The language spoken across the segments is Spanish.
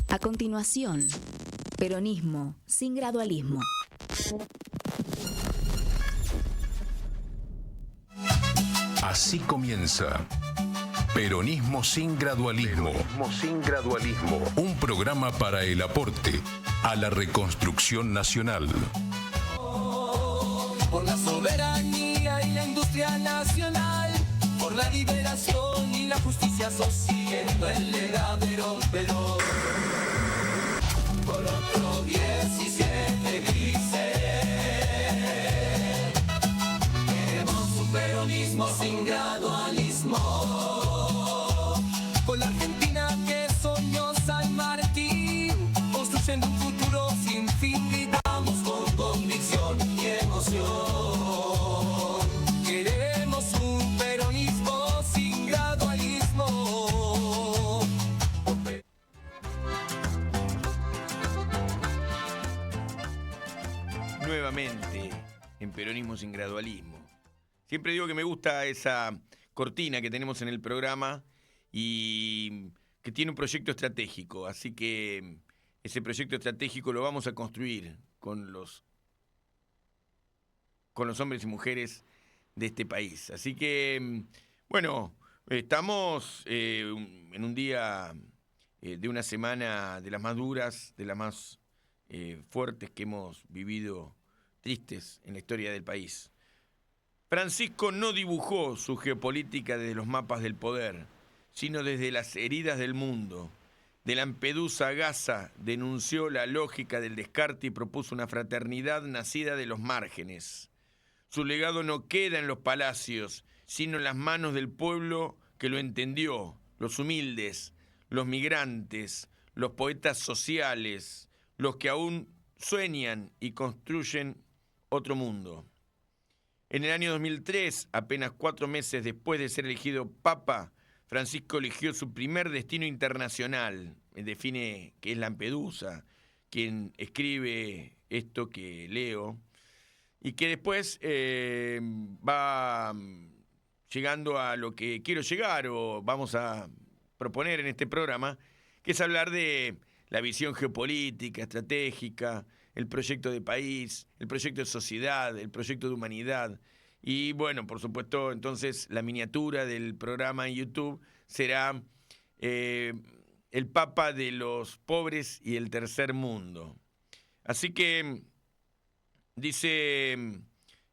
A continuación, peronismo sin gradualismo. Así comienza Peronismo sin gradualismo. Peronismo sin gradualismo. Un programa para el aporte a la reconstrucción nacional. Por la soberanía y la industria nacional, por la liberación y la justicia social, siguiendo el legadero Perón. Por otro 17 grises, queremos un peronismo sin gradualismo. Con la Argentina que soñó San Martín, construyendo un futuro sin fin, gritamos con convicción y emoción. Queremos un peronismo sin gradualismo. Nuevamente en Peronismo sin gradualismo. Siempre digo que me gusta esa cortina que tenemos en el programa y que tiene un proyecto estratégico, así que ese proyecto estratégico lo vamos a construir con los hombres y mujeres de este país. Así que, bueno, estamos en un día de una semana de las más duras, de las más fuertes que hemos vivido, tristes en la historia del país. Francisco no dibujó su geopolítica desde los mapas del poder, sino desde las heridas del mundo. De Lampedusa a Gaza denunció la lógica del descarte y propuso una fraternidad nacida de los márgenes. Su legado no queda en los palacios, sino en las manos del pueblo que lo entendió, los humildes, los migrantes, los poetas sociales, los que aún sueñan y construyen otro mundo. En el año 2003, apenas 4 meses después de ser elegido Papa, Francisco eligió su primer destino internacional. Define que es Lampedusa, quien escribe esto que leo, y que después va llegando a lo que quiero llegar, o vamos a proponer en este programa, que es hablar de la visión geopolítica, estratégica, el proyecto de país, el proyecto de sociedad, el proyecto de humanidad. Y bueno, por supuesto, entonces la miniatura del programa en YouTube será el Papa de los pobres y el tercer mundo. Así que dice,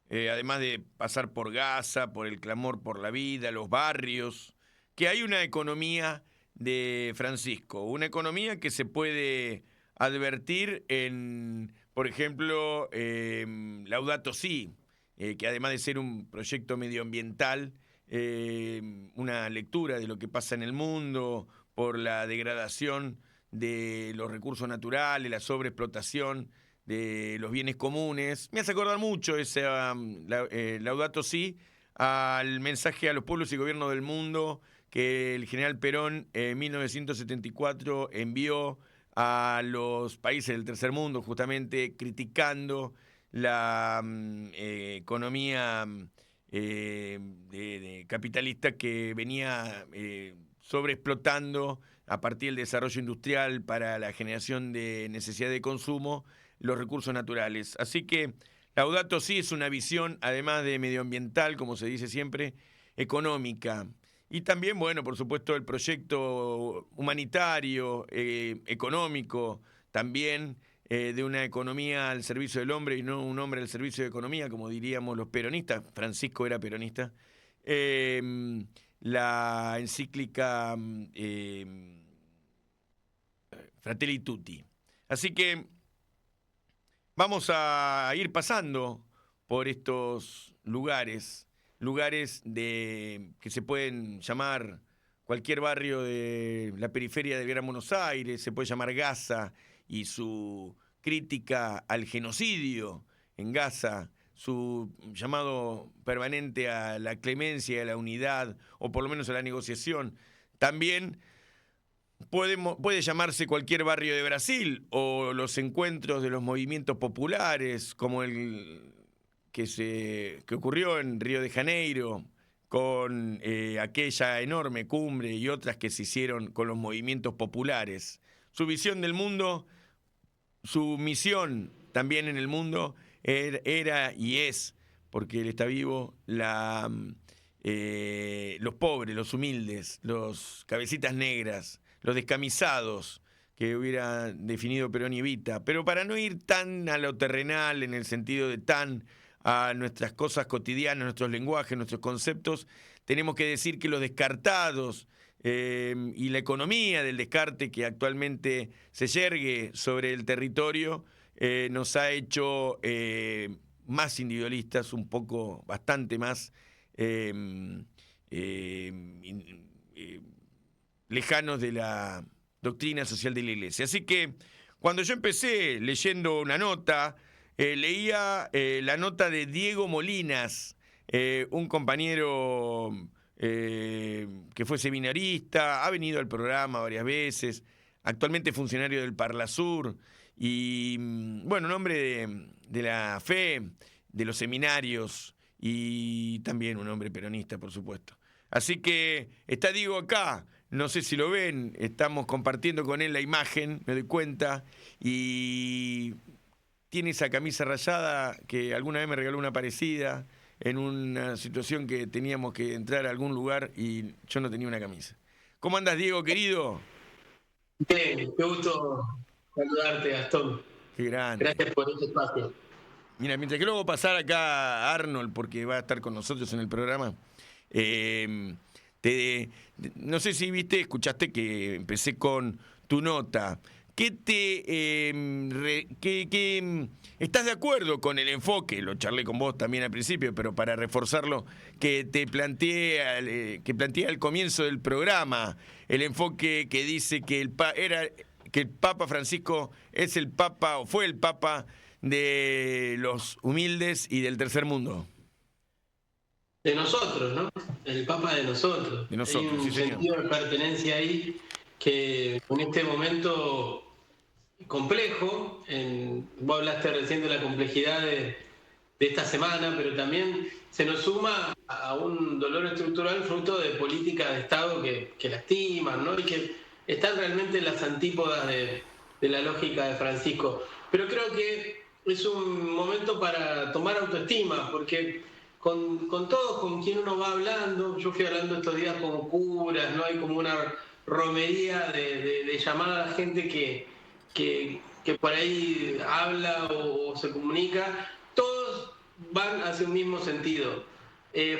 además de pasar por Gaza, por el clamor por la vida, los barrios, que hay una economía de Francisco, una economía que se puede advertir en, por ejemplo, Laudato Si', que además de ser un proyecto medioambiental, una lectura de lo que pasa en el mundo por la degradación de los recursos naturales, la sobreexplotación de los bienes comunes. Me hace acordar mucho ese Laudato Si' al mensaje a los pueblos y gobiernos del mundo que el general Perón en 1974 envió a los países del tercer mundo, justamente criticando la economía capitalista que venía sobreexplotando a partir del desarrollo industrial para la generación de necesidad de consumo los recursos naturales. Así que Laudato Si' es una visión, además de medioambiental, como se dice siempre, económica. Y también, bueno, por supuesto, el proyecto humanitario, económico, también de una economía al servicio del hombre y no un hombre al servicio de economía, como diríamos los peronistas. Francisco era peronista. La encíclica Fratelli Tutti. Así que vamos a ir pasando por estos lugares que se pueden llamar cualquier barrio de la periferia de Gran Buenos Aires, se puede llamar Gaza y su crítica al genocidio en Gaza, su llamado permanente a la clemencia, a la unidad, o por lo menos a la negociación. También puede llamarse cualquier barrio de Brasil, o los encuentros de los movimientos populares, como el que ocurrió en Río de Janeiro, con aquella enorme cumbre y otras que se hicieron con los movimientos populares. su visión del mundo, su misión también en el mundo era y es, porque él está vivo, los pobres, los humildes, los cabecitas negras, los descamisados, que hubiera definido Perón y Evita. Pero para no ir tan a lo terrenal, en el sentido de tan a nuestras cosas cotidianas, nuestros lenguajes, nuestros conceptos, tenemos que decir que los descartados y la economía del descarte que actualmente se yergue sobre el territorio nos ha hecho más individualistas, un poco, bastante más lejanos de la doctrina social de la Iglesia. Así que cuando yo empecé leyendo una nota, leía la nota de Diego Molinas, un compañero que fue seminarista, ha venido al programa varias veces, actualmente funcionario del Parlasur, y bueno, un hombre de la fe, de los seminarios, y también un hombre peronista, por supuesto. Así que está Diego acá, no sé si lo ven, estamos compartiendo con él la imagen, me doy cuenta, y tiene esa camisa rayada que alguna vez me regaló una parecida, en una situación que teníamos que entrar a algún lugar y yo no tenía una camisa. ¿Cómo andas, Diego, querido? Bien, qué gusto saludarte, Gastón. Qué grande. Gracias por este espacio. Mira, mientras que luego pasar acá a Arnold, porque va a estar con nosotros en el programa, no sé si viste, escuchaste que empecé con tu nota. ¿Estás de acuerdo con el enfoque? Lo charlé con vos también al principio, pero para reforzarlo, que te plantea al comienzo del programa, el enfoque que dice que el Papa Francisco es el Papa o fue el Papa de los humildes y del tercer mundo. De nosotros, ¿no? El Papa de nosotros. De nosotros, hay un sí, sentido de pertenencia ahí que en este momento complejo, vos hablaste recién de la complejidad de esta semana, pero también se nos suma a un dolor estructural fruto de políticas de Estado que lastiman, ¿no? Y que están realmente en las antípodas de la lógica de Francisco. Pero creo que es un momento para tomar autoestima, porque con todos con quien uno va hablando, yo fui hablando estos días con curas, ¿no? Hay como una romería de llamar a la gente que por ahí habla o se comunica, todos van hacia un mismo sentido.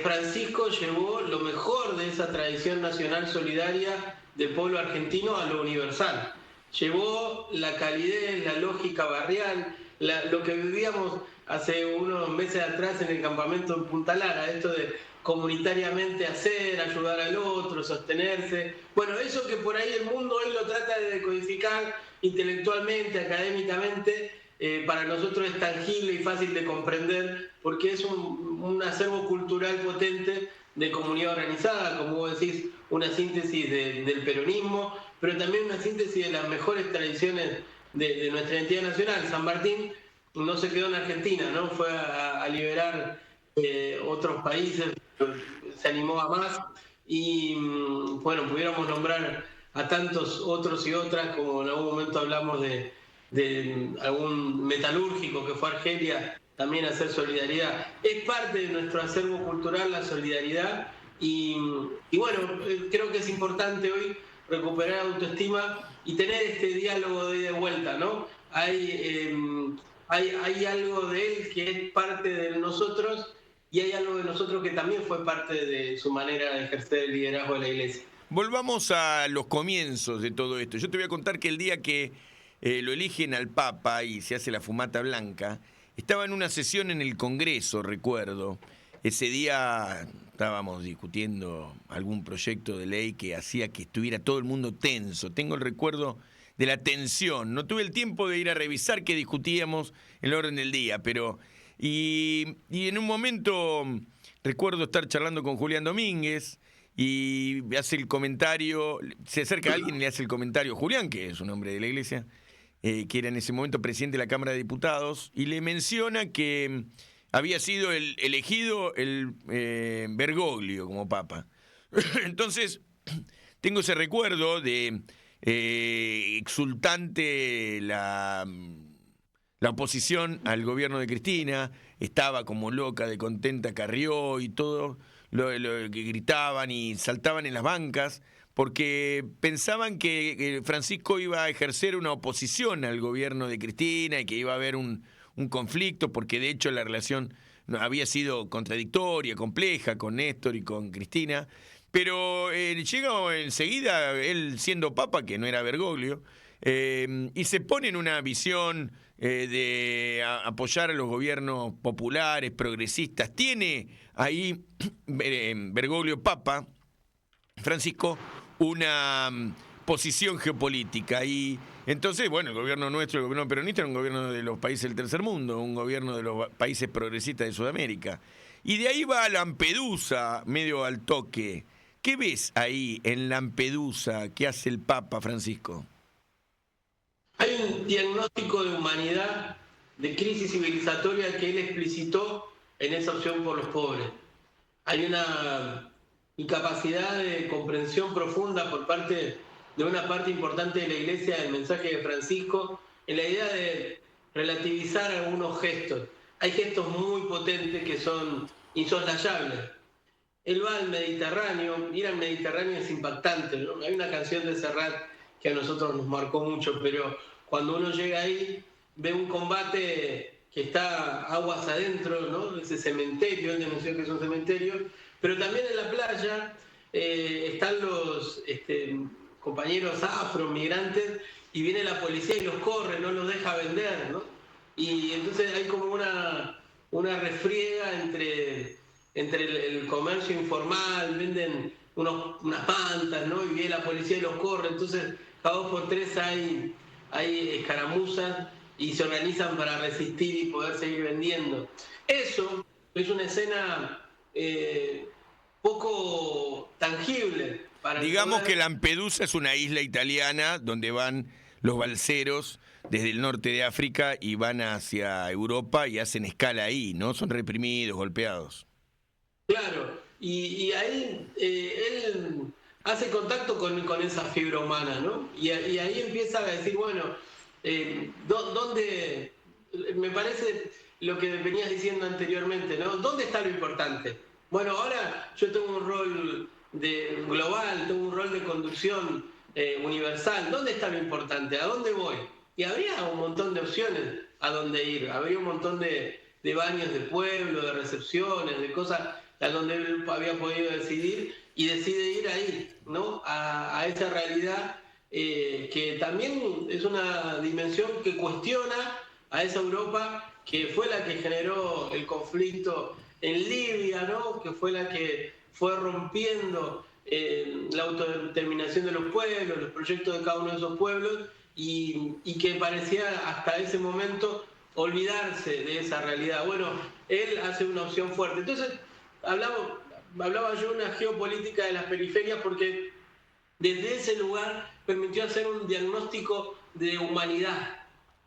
Francisco llevó lo mejor de esa tradición nacional solidaria del pueblo argentino a lo universal. Llevó la calidez, la lógica barrial, lo que vivíamos hace unos meses atrás en el campamento en Punta Lara, esto de comunitariamente hacer, ayudar al otro, sostenerse. Bueno, eso que por ahí el mundo hoy lo trata de decodificar intelectualmente, académicamente, para nosotros es tangible y fácil de comprender, porque es un acervo cultural potente de comunidad organizada, como vos decís, una síntesis del peronismo, pero también una síntesis de las mejores tradiciones de nuestra identidad nacional. San Martín no se quedó en Argentina, ¿no? Fue a liberar otros países, se animó a más y bueno, pudiéramos nombrar a tantos otros y otras, como en algún momento hablamos de algún metalúrgico que fue a Argelia también a hacer solidaridad. Es parte de nuestro acervo cultural la solidaridad y bueno, creo que es importante hoy recuperar autoestima y tener este diálogo de ida y vuelta, ¿no? Hay algo de él que es parte de nosotros y hay algo de nosotros que también fue parte de su manera de ejercer el liderazgo de la Iglesia. Volvamos a los comienzos de todo esto. Yo te voy a contar que el día que lo eligen al Papa y se hace la fumata blanca, estaba en una sesión en el Congreso, recuerdo. Ese día estábamos discutiendo algún proyecto de ley que hacía que estuviera todo el mundo tenso. Tengo el recuerdo de la tensión. No tuve el tiempo de ir a revisar qué discutíamos en el orden del día, pero... Y en un momento recuerdo estar charlando con Julián Domínguez y hace el comentario, se acerca a alguien y le hace el comentario, Julián, que es un hombre de la Iglesia, que era en ese momento presidente de la Cámara de Diputados, y le menciona que había sido elegido el Bergoglio como papa. Entonces, tengo ese recuerdo de exultante la oposición al gobierno de Cristina, estaba como loca de contenta Carrió y todo lo que gritaban y saltaban en las bancas porque pensaban que Francisco iba a ejercer una oposición al gobierno de Cristina y que iba a haber un conflicto, porque de hecho la relación había sido contradictoria, compleja con Néstor y con Cristina, pero llega enseguida, él siendo papa, que no era Bergoglio, y se pone en una visión de apoyar a los gobiernos populares, progresistas. Tiene ahí Bergoglio papa, Francisco, una posición geopolítica. Y entonces, bueno, el gobierno nuestro, el gobierno peronista, era un gobierno de los países del tercer mundo, un gobierno de los países progresistas de Sudamérica. Y de ahí va a Lampedusa, medio al toque. ¿Qué ves ahí en Lampedusa que hace el Papa Francisco? Hay un diagnóstico de humanidad, de crisis civilizatoria que él explicitó en esa opción por los pobres. Hay una incapacidad de comprensión profunda por parte de una parte importante de la Iglesia del mensaje de Francisco en la idea de relativizar algunos gestos. Hay gestos muy potentes que son insoslayables. Él va al Mediterráneo, ir al Mediterráneo es impactante, ¿no? Hay una canción de Serrat que a nosotros nos marcó mucho, pero cuando uno llega ahí ve un combate que está aguas adentro, ¿no? Ese cementerio, él denunció que es un cementerio, pero también en la playa están los compañeros afro-migrantes y viene la policía y los corre, no los deja vender, ¿no? Y entonces hay como una refriega entre el comercio informal, venden unas mantas, ¿no? Y viene la policía y los corre, entonces cada 2 por 3 hay escaramuzas y se organizan para resistir y poder seguir vendiendo. Eso es una escena poco tangible. Digamos que Lampedusa es una isla italiana donde van los balseros desde el norte de África y van hacia Europa y hacen escala ahí, ¿no? Son reprimidos, golpeados. Claro, y ahí él hace contacto con esa fibra humana, ¿no? Y ahí empieza a decir, bueno, ¿dónde? Me parece lo que venías diciendo anteriormente, ¿no? ¿Dónde está lo importante? Bueno, ahora yo tengo un rol global, tengo un rol de conducción universal. ¿Dónde está lo importante? ¿A dónde voy? Y habría un montón de opciones a dónde ir. Habría un montón de baños de pueblo, de recepciones, de cosas a donde él había podido decidir y decide ir ahí, ¿no? A esa realidad que también es una dimensión que cuestiona a esa Europa que fue la que generó el conflicto en Libia, ¿no? Que fue la que fue rompiendo la autodeterminación de los pueblos, los proyectos de cada uno de esos pueblos y que parecía hasta ese momento olvidarse de esa realidad. Bueno, él hace una opción fuerte. Entonces, hablaba yo de una geopolítica de las periferias porque desde ese lugar permitió hacer un diagnóstico de humanidad.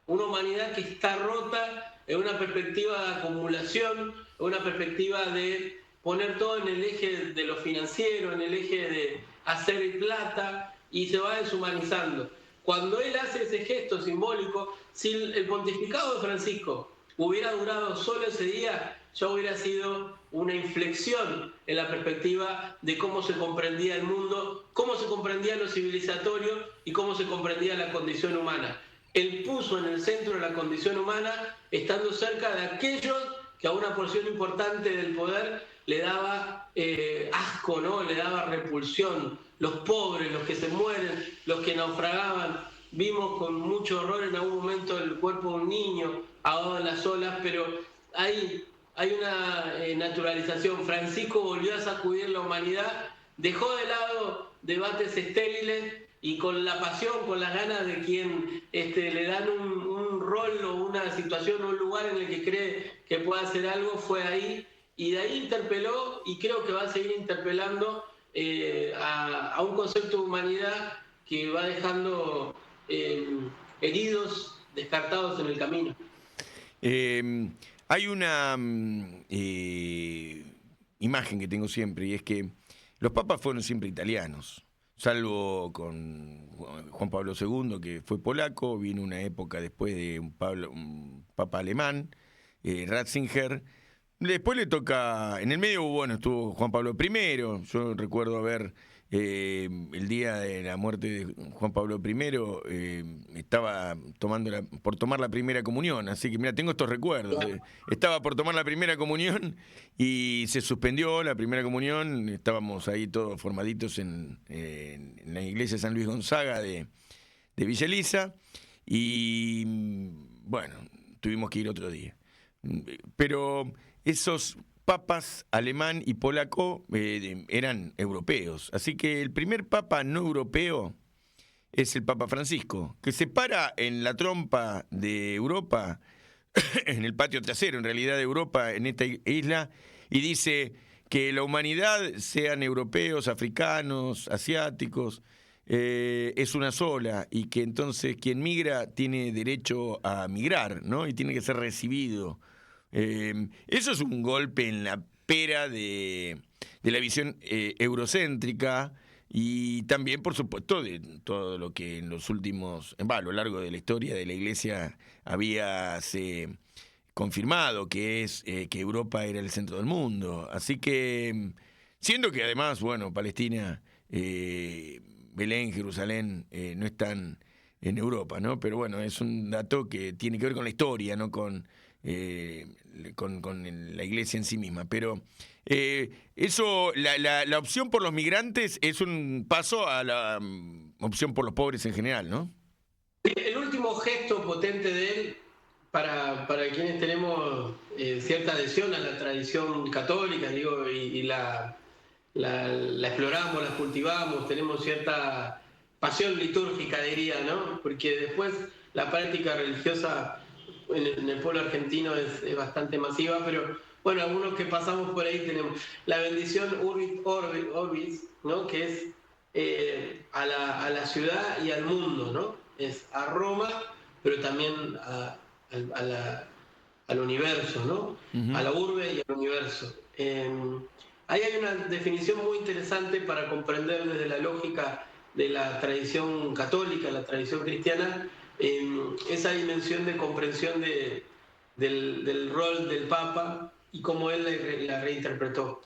Una humanidad que está rota en una perspectiva de acumulación, en una perspectiva de poner todo en el eje de lo financiero, en el eje de hacer plata, y se va deshumanizando. Cuando él hace ese gesto simbólico, si el pontificado de Francisco hubiera durado solo ese día, ya hubiera sido una inflexión en la perspectiva de cómo se comprendía el mundo, cómo se comprendía lo civilizatorio y cómo se comprendía la condición humana. Él puso en el centro de la condición humana, estando cerca de aquellos que a una porción importante del poder le daba asco, ¿no? Le daba repulsión. Los pobres, los que se mueren, los que naufragaban. Vimos con mucho horror en algún momento el cuerpo de un niño ahogado en las olas, pero hay una naturalización. Francisco volvió a sacudir la humanidad, dejó de lado debates estériles y con la pasión, con las ganas de quien le dan un rol o una situación o un lugar en el que cree que puede hacer algo, fue ahí. Y de ahí interpeló, y creo que va a seguir interpelando a un concepto de humanidad que va dejando heridos, descartados en el camino. Hay una imagen que tengo siempre, y es que los papas fueron siempre italianos. salvo con Juan Pablo II, que fue polaco. Vino una época después de un papa alemán, Ratzinger. Después le toca, en el medio, bueno, estuvo Juan Pablo I. Yo recuerdo haber, el día de la muerte de Juan Pablo I, estaba por tomar la primera comunión. Así que, mira, tengo estos recuerdos. Estaba por tomar la primera comunión y se suspendió la primera comunión. Estábamos ahí todos formaditos en la iglesia de San Luis Gonzaga de Villa Elisa. Y, bueno, tuvimos que ir otro día. Pero esos papas alemán y polaco eran europeos. Así que el primer papa no europeo es el Papa Francisco, que se para en la trompa de Europa, en el patio trasero, en realidad, de Europa, en esta isla, y dice que la humanidad, sean europeos, africanos, asiáticos, es una sola, y que entonces quien migra tiene derecho a migrar, ¿no? Y tiene que ser recibido. Eso es un golpe en la pera de la visión eurocéntrica, y también, por supuesto, de todo lo que en los últimos, a lo largo de la historia de la Iglesia había confirmado, que es que Europa era el centro del mundo. Así que, siendo que además, bueno, Palestina, Belén, Jerusalén, no están en Europa, ¿no? Pero bueno, es un dato que tiene que ver con la historia, no con la iglesia en sí misma. Pero eso, la opción por los migrantes es un paso a la opción por los pobres en general, ¿no? El último gesto potente de él, para quienes tenemos cierta adhesión a la tradición católica, digo, y la exploramos, la cultivamos, tenemos cierta pasión litúrgica, diría, ¿no? Porque después la práctica religiosa en el pueblo argentino es bastante masiva, pero bueno, algunos que pasamos por ahí tenemos la bendición Urbis Orbis, ¿no? Que es a la ciudad y al mundo, ¿no? Es a Roma, pero también al universo, ¿no? Uh-huh. A la urbe y al universo. Ahí hay una definición muy interesante para comprender desde la lógica de la tradición católica, la tradición cristiana, esa dimensión de comprensión del rol del Papa y cómo él la reinterpretó.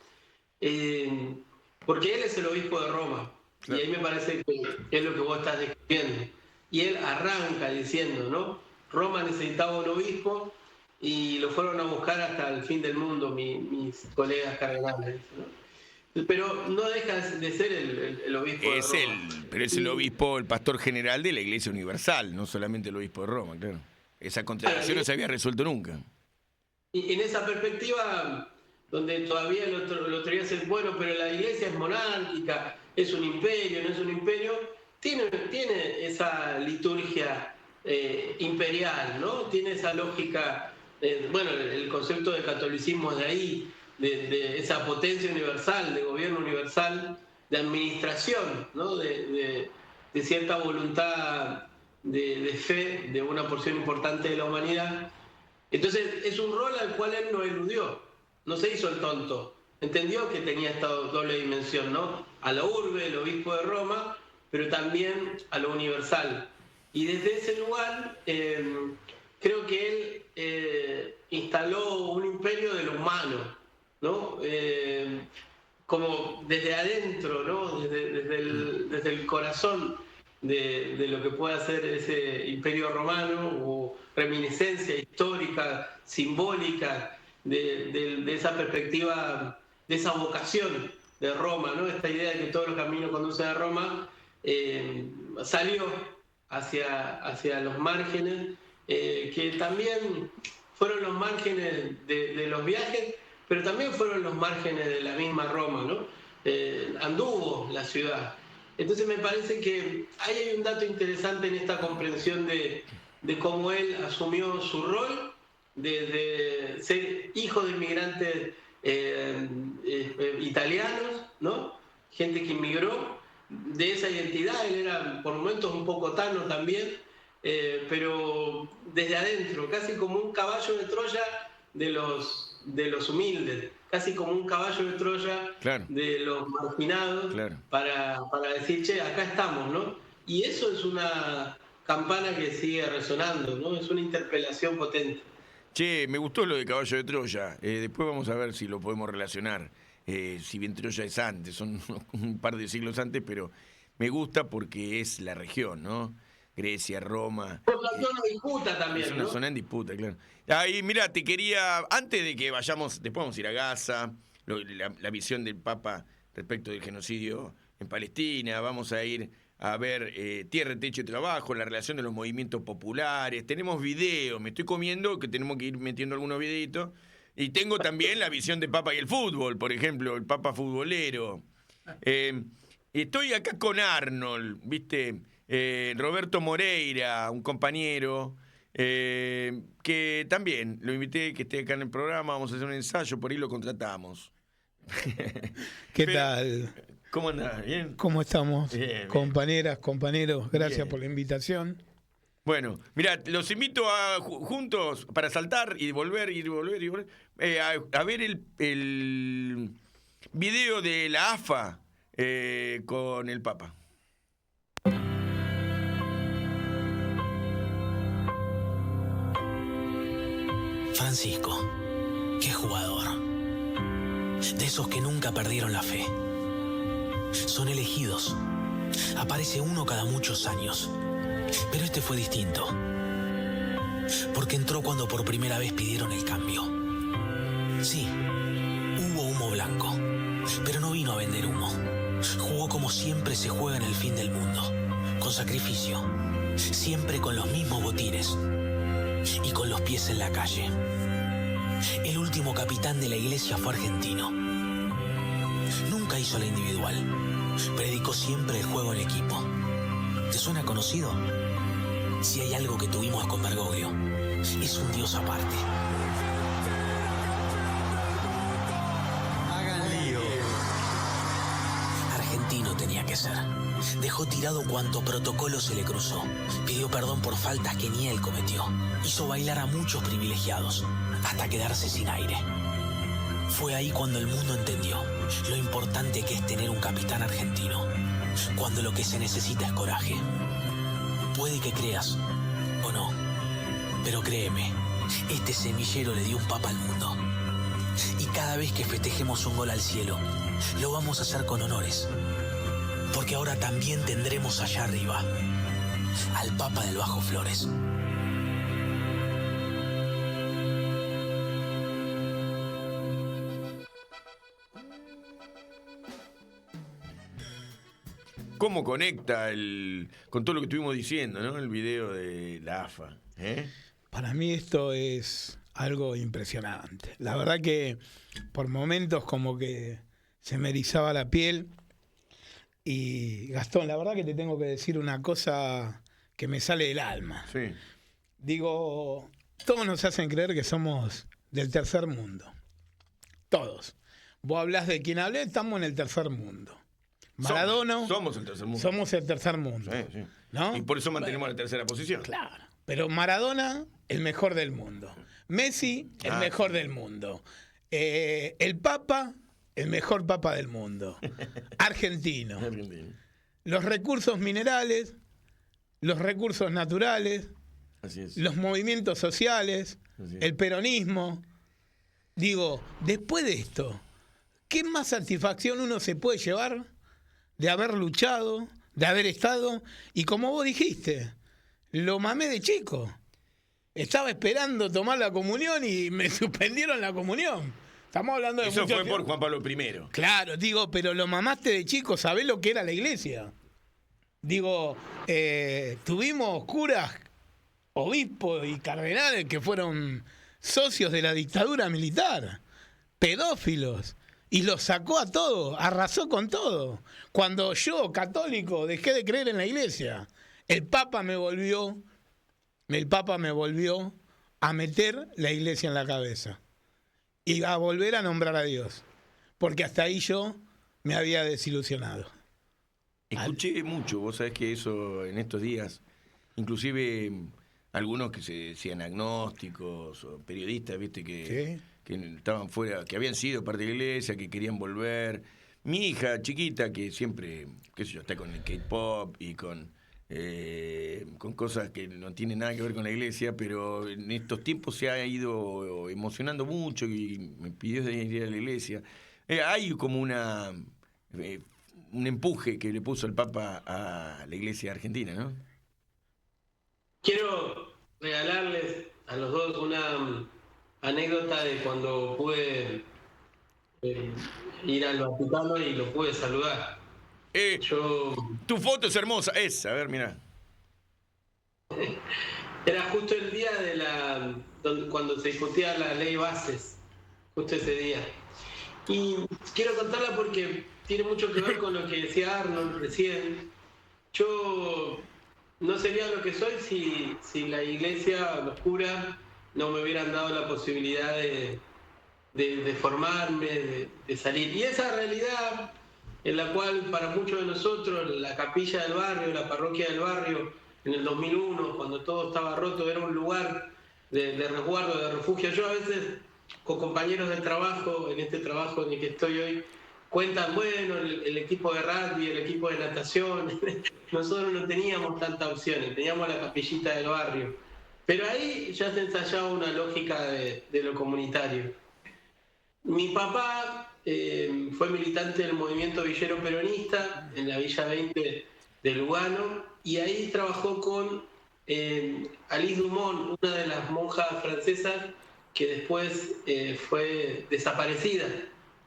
Porque él es el obispo de Roma, claro. Y ahí me parece que es lo que vos estás describiendo. Y él arranca diciendo, ¿no? Roma necesitaba un obispo y lo fueron a buscar hasta el fin del mundo mis colegas cardenales, ¿no? Pero no deja de ser el obispo de Roma. Pero es el obispo, el pastor general de la Iglesia Universal, no solamente el obispo de Roma, claro. Esa contradicción no se había resuelto nunca. Y en esa perspectiva, donde todavía el otro día es bueno, pero la Iglesia es monárquica, es un imperio, no es un imperio, tiene esa liturgia imperial, ¿no? Tiene esa lógica, bueno, el concepto de catolicismo es de ahí, de esa potencia universal, de gobierno universal, de administración, ¿no? De cierta voluntad de fe de una porción importante de la humanidad. Entonces es un rol al cual él no eludió, no se hizo el tonto, entendió que tenía esta doble dimensión, ¿no? A la urbe, el obispo de Roma, pero también a lo universal. Y desde ese lugar creo que él instaló un imperio de lo humano, ¿no? Como desde adentro, ¿no? Desde el corazón de lo que puede hacer ese imperio romano, o reminiscencia histórica, simbólica, de esa perspectiva, de esa vocación de Roma, ¿no? Esta idea de que todos los caminos conducen a Roma, salió hacia los márgenes, que también fueron los márgenes de los viajes, pero también fueron los márgenes de la misma Roma, ¿no? Anduvo la ciudad. Entonces me parece que ahí hay un dato interesante en esta comprensión de cómo él asumió su rol de ser hijo de inmigrantes italianos, ¿no? Gente que inmigró, de esa identidad. Él era por momentos un poco tano también, pero desde adentro, casi como un caballo de Troya de los humildes, casi como un caballo de Troya Claro. de los marginados, Claro. para decir, che, acá estamos, ¿no? Y eso es una campana que sigue resonando, ¿no? Es una interpelación potente. Che, me gustó lo de Caballo de Troya. Después vamos a ver si lo podemos relacionar. Si bien Troya es antes, son un par de siglos antes, pero me gusta porque es la región, ¿no? Grecia, Roma. Por la zona de disputa también, Es una ¿no? zona en disputa, claro. Ahí, mira, te quería, antes de que vayamos, después vamos a ir a Gaza, la visión del Papa respecto del genocidio en Palestina, vamos a ir a ver Tierra, Techo y Trabajo, la relación de los movimientos populares, tenemos videos, me estoy comiendo que tenemos que ir metiendo algunos videitos, y tengo también la visión del Papa y el fútbol, por ejemplo, el Papa futbolero. Estoy acá con Arnold, ¿viste? Roberto Moreira, un compañero, que también lo invité que esté acá en el programa, vamos a hacer un ensayo, por ahí lo contratamos. ¿Qué tal? ¿Cómo andás? ¿Bien? ¿Cómo estamos? Bien. Compañeras, compañeros, gracias Bien. por la invitación. Bueno, mirá, los invito a juntos para saltar y volver, a ver el video de la AFA con el Papa. Francisco, qué jugador. De esos que nunca perdieron la fe. Son elegidos. Aparece uno cada muchos años. Pero este fue distinto. Porque entró cuando por primera vez pidieron el cambio. Sí, hubo humo blanco. Pero no vino a vender humo. Jugó como siempre se juega en el fin del mundo. Con sacrificio. Siempre con los mismos botines. Y con los pies en la calle. El último capitán de la iglesia fue argentino. Nunca hizo la individual. Predicó siempre el juego en equipo. ¿Te suena conocido? Si hay algo que tuvimos con Bergoglio, es un dios aparte. Hagan lío. Argentino tenía que ser. Dejó tirado cuanto protocolo se le cruzó. Pidió perdón por faltas que ni él cometió. Hizo bailar a muchos privilegiados, hasta quedarse sin aire. Fue ahí cuando el mundo entendió lo importante que es tener un capitán argentino, cuando lo que se necesita es coraje. Puede que creas, o no, pero créeme, este semillero le dio un papa al mundo. Y cada vez que festejemos un gol al cielo, lo vamos a hacer con honores. Porque ahora también tendremos allá arriba al Papa del Bajo Flores. ¿Cómo conecta con todo lo que estuvimos diciendo, ¿no? El video de la AFA. Para mí esto es algo impresionante. La verdad que por momentos como que se me erizaba la piel. Y Gastón, la verdad que te tengo que decir una cosa que me sale del alma. Sí. Digo, todos nos hacen creer que somos del tercer mundo. Todos. Vos hablás de quien hablé, estamos en el tercer mundo. Maradona. Somos el tercer mundo. Somos el tercer mundo. Sí, sí. ¿No? Y por eso mantenemos la tercera posición. Claro. Pero Maradona, el mejor del mundo. Messi, el mejor del mundo. El Papa, el mejor Papa del mundo. Argentino. Los recursos minerales, los recursos naturales, Así es. los movimientos sociales, Así es. el peronismo. Digo, después de esto, ¿qué más satisfacción uno se puede llevar de haber luchado, de haber estado? Y como vos dijiste, lo mamé de chico. Estaba esperando tomar la comunión y me suspendieron la comunión. Estamos hablando de Eso mucho fue tiempo. por Juan Pablo I. Claro, digo, pero lo mamaste de chico, ¿sabés lo que era la iglesia? Digo, tuvimos curas, obispos y cardenales que fueron socios de la dictadura militar, pedófilos, y los sacó a todos, arrasó con todo. Cuando yo, católico, dejé de creer en la iglesia, el Papa me volvió a meter la iglesia en la cabeza y a volver a nombrar a Dios, porque hasta ahí yo me había desilusionado. Escuché mucho, vos sabés que eso en estos días, inclusive algunos que se decían agnósticos o periodistas, viste, que estaban fuera, que habían sido parte de la iglesia, que querían volver. Mi hija chiquita, que siempre, qué sé yo, está con el K-pop y con cosas que no tienen nada que ver con la iglesia, pero en estos tiempos se ha ido emocionando mucho y me pidió de ir a la iglesia. Hay como un empuje que le puso el Papa a la iglesia argentina, ¿no? Quiero regalarles a los dos una anécdota de cuando pude ir al Vaticano y lo pude saludar. Tu foto es hermosa, a ver, mira. Era justo el día cuando se discutía la ley bases, justo ese día. Y quiero contarla porque tiene mucho que ver con lo que decía Arnold recién. Yo no sería lo que soy si la iglesia, los curas, no me hubieran dado la posibilidad de formarme, de salir. Y esa realidad en la cual para muchos de nosotros la capilla del barrio, la parroquia del barrio, en el 2001, cuando todo estaba roto, era un lugar de resguardo, de refugio. Yo a veces, con compañeros del trabajo, en este trabajo en el que estoy hoy, cuentan, bueno, el equipo de rugby, el equipo de natación. Nosotros no teníamos tantas opciones, teníamos la capillita del barrio. Pero ahí ya se ensayaba una lógica de lo comunitario. Mi papá fue militante del movimiento villero peronista en la Villa 20 de Lugano, y ahí trabajó con Alice Dumont, una de las monjas francesas que después fue desaparecida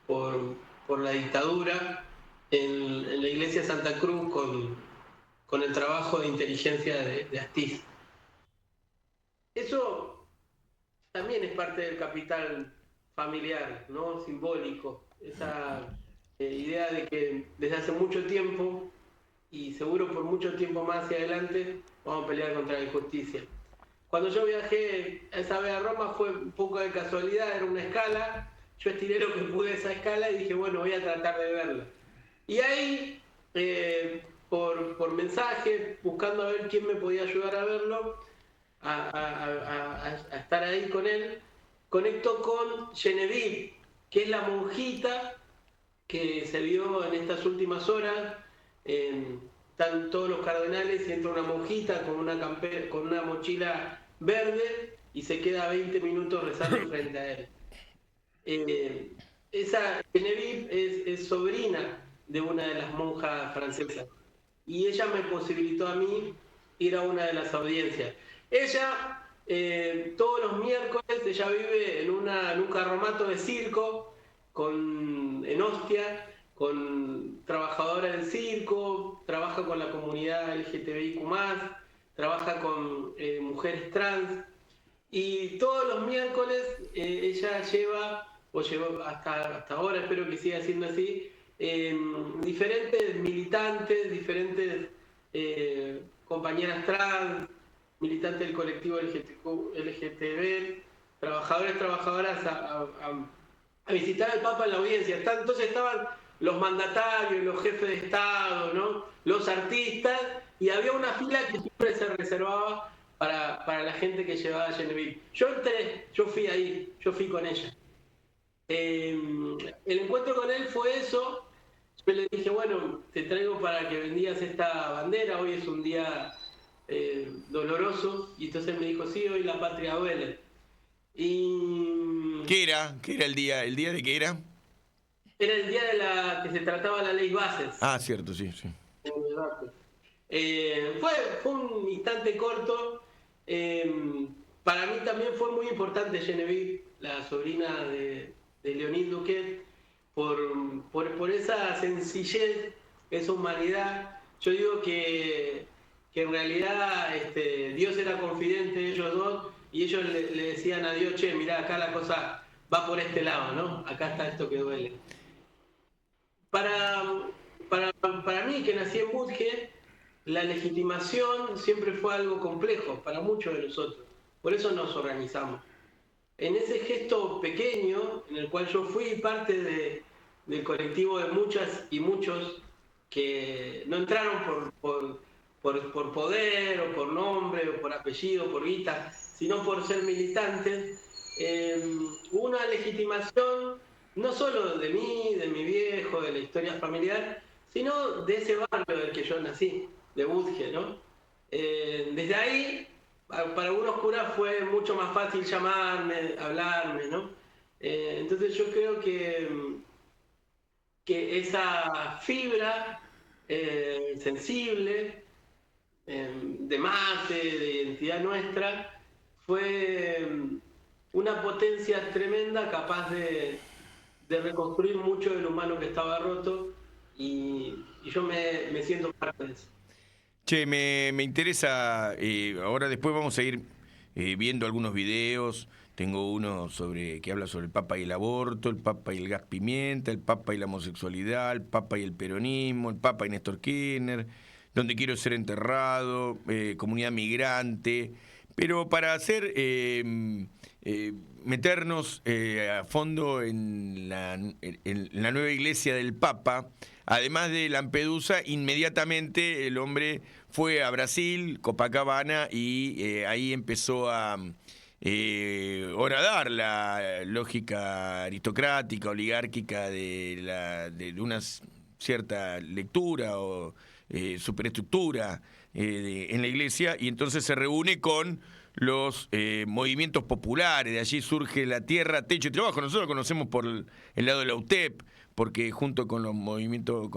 por la dictadura en la iglesia de Santa Cruz con el trabajo de inteligencia de Astiz. Eso también es parte del capital familiar, ¿no? Simbólico, esa idea de que desde hace mucho tiempo, y seguro por mucho tiempo más hacia adelante, vamos a pelear contra la injusticia. Cuando yo viajé esa vez a Roma fue un poco de casualidad, era una escala, yo estiré lo que pude esa escala y dije, bueno, voy a tratar de verla. Y ahí, por mensaje, buscando a ver quién me podía ayudar a verlo, a estar ahí con él, conecto con Genevieve, que es la monjita que se vio en estas últimas horas. Están todos los cardenales y entra una monjita con una mochila verde y se queda 20 minutos rezando frente a él. Esa Genevieve es sobrina de una de las monjas francesas y ella me posibilitó a mí ir a una de las audiencias. Ella, todos los miércoles, ella vive en un carromato de circo en Ostia, con trabajadoras del circo, trabaja con la comunidad LGTBIQ+, trabaja con mujeres trans, y todos los miércoles ella lleva hasta ahora, espero que siga siendo así, diferentes militantes, diferentes compañeras trans, militantes del colectivo LGTB, trabajadoras a visitar al Papa en la audiencia. Entonces estaban los mandatarios, los jefes de Estado, ¿no? Los artistas, y había una fila que siempre se reservaba para la gente que llevaba a Genevieve. Yo fui con ella. El encuentro con él fue eso. Yo le dije, bueno, te traigo para que vendías esta bandera, hoy es un día doloroso, y entonces me dijo, sí, hoy la patria duele. Y ¿Qué era el día? ¿El día de qué era? Era el día que se trataba la ley bases. Ah, cierto, sí. Fue un instante corto. Para mí también fue muy importante Genevieve, la sobrina de Leonid Duquet, por esa sencillez, esa humanidad. Yo digo que en realidad Dios era confidente de ellos dos, y ellos le decían a Dios, che, mirá, acá la cosa va por este lado, ¿no? Acá está esto que duele. Para mí, que nací en Budge, la legitimación siempre fue algo complejo para muchos de nosotros. Por eso nos organizamos. En ese gesto pequeño, en el cual yo fui parte del colectivo de muchas y muchos que no entraron por poder, o por nombre, o por apellido, por guita, sino por ser militantes, hubo una legitimación no solo de mí, de mi viejo, de la historia familiar, sino de ese barrio del que yo nací, de Budge, ¿no? Desde ahí, para algunos curas fue mucho más fácil llamarme, hablarme, ¿no? Entonces yo creo que esa fibra sensible, de mate, de identidad nuestra, fue una potencia tremenda capaz de reconstruir mucho del humano que estaba roto, y yo me siento parte de eso. Che, me interesa, ahora después vamos a ir viendo algunos videos. Tengo uno que habla sobre el Papa y el aborto, el Papa y el gas pimienta, el Papa y la homosexualidad, el Papa y el peronismo, el Papa y Néstor Kirchner, donde quiero ser enterrado, comunidad migrante. Pero para hacer meternos a fondo en la nueva iglesia del Papa, además de Lampedusa, inmediatamente el hombre fue a Brasil, Copacabana, y ahí empezó a horadar la lógica aristocrática, oligárquica de una cierta lectura o superestructura en la iglesia, y entonces se reúne con los movimientos populares. De allí surge la Tierra, Techo y Trabajo. Nosotros lo conocemos por el lado de la UTEP, porque junto con los movimientos,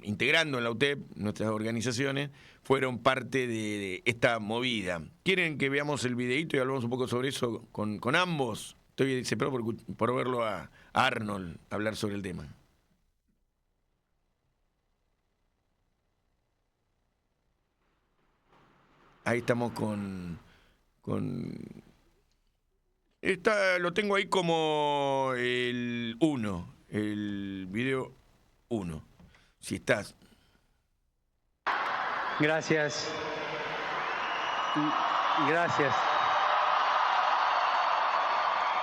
integrando en la UTEP, nuestras organizaciones fueron parte de esta movida. ¿Quieren que veamos el videíto y hablamos un poco sobre eso con ambos? Estoy desesperado por verlo a Arnold hablar sobre el tema. Ahí estamos lo tengo ahí como el 1, el video 1. Si estás. Gracias.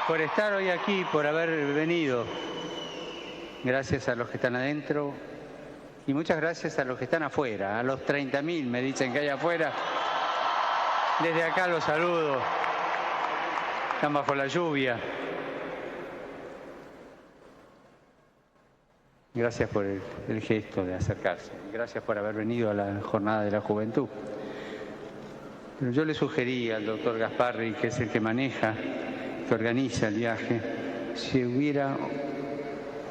Por estar hoy aquí, por haber venido. Gracias a los que están adentro y muchas gracias a los que están afuera, a los 30.000 me dicen que hay afuera. Desde acá los saludo. Están bajo la lluvia. Gracias por el gesto de acercarse. Gracias por haber venido a la Jornada de la Juventud. Pero yo le sugerí al doctor Gasparri, que es el que maneja, que organiza el viaje, si hubiera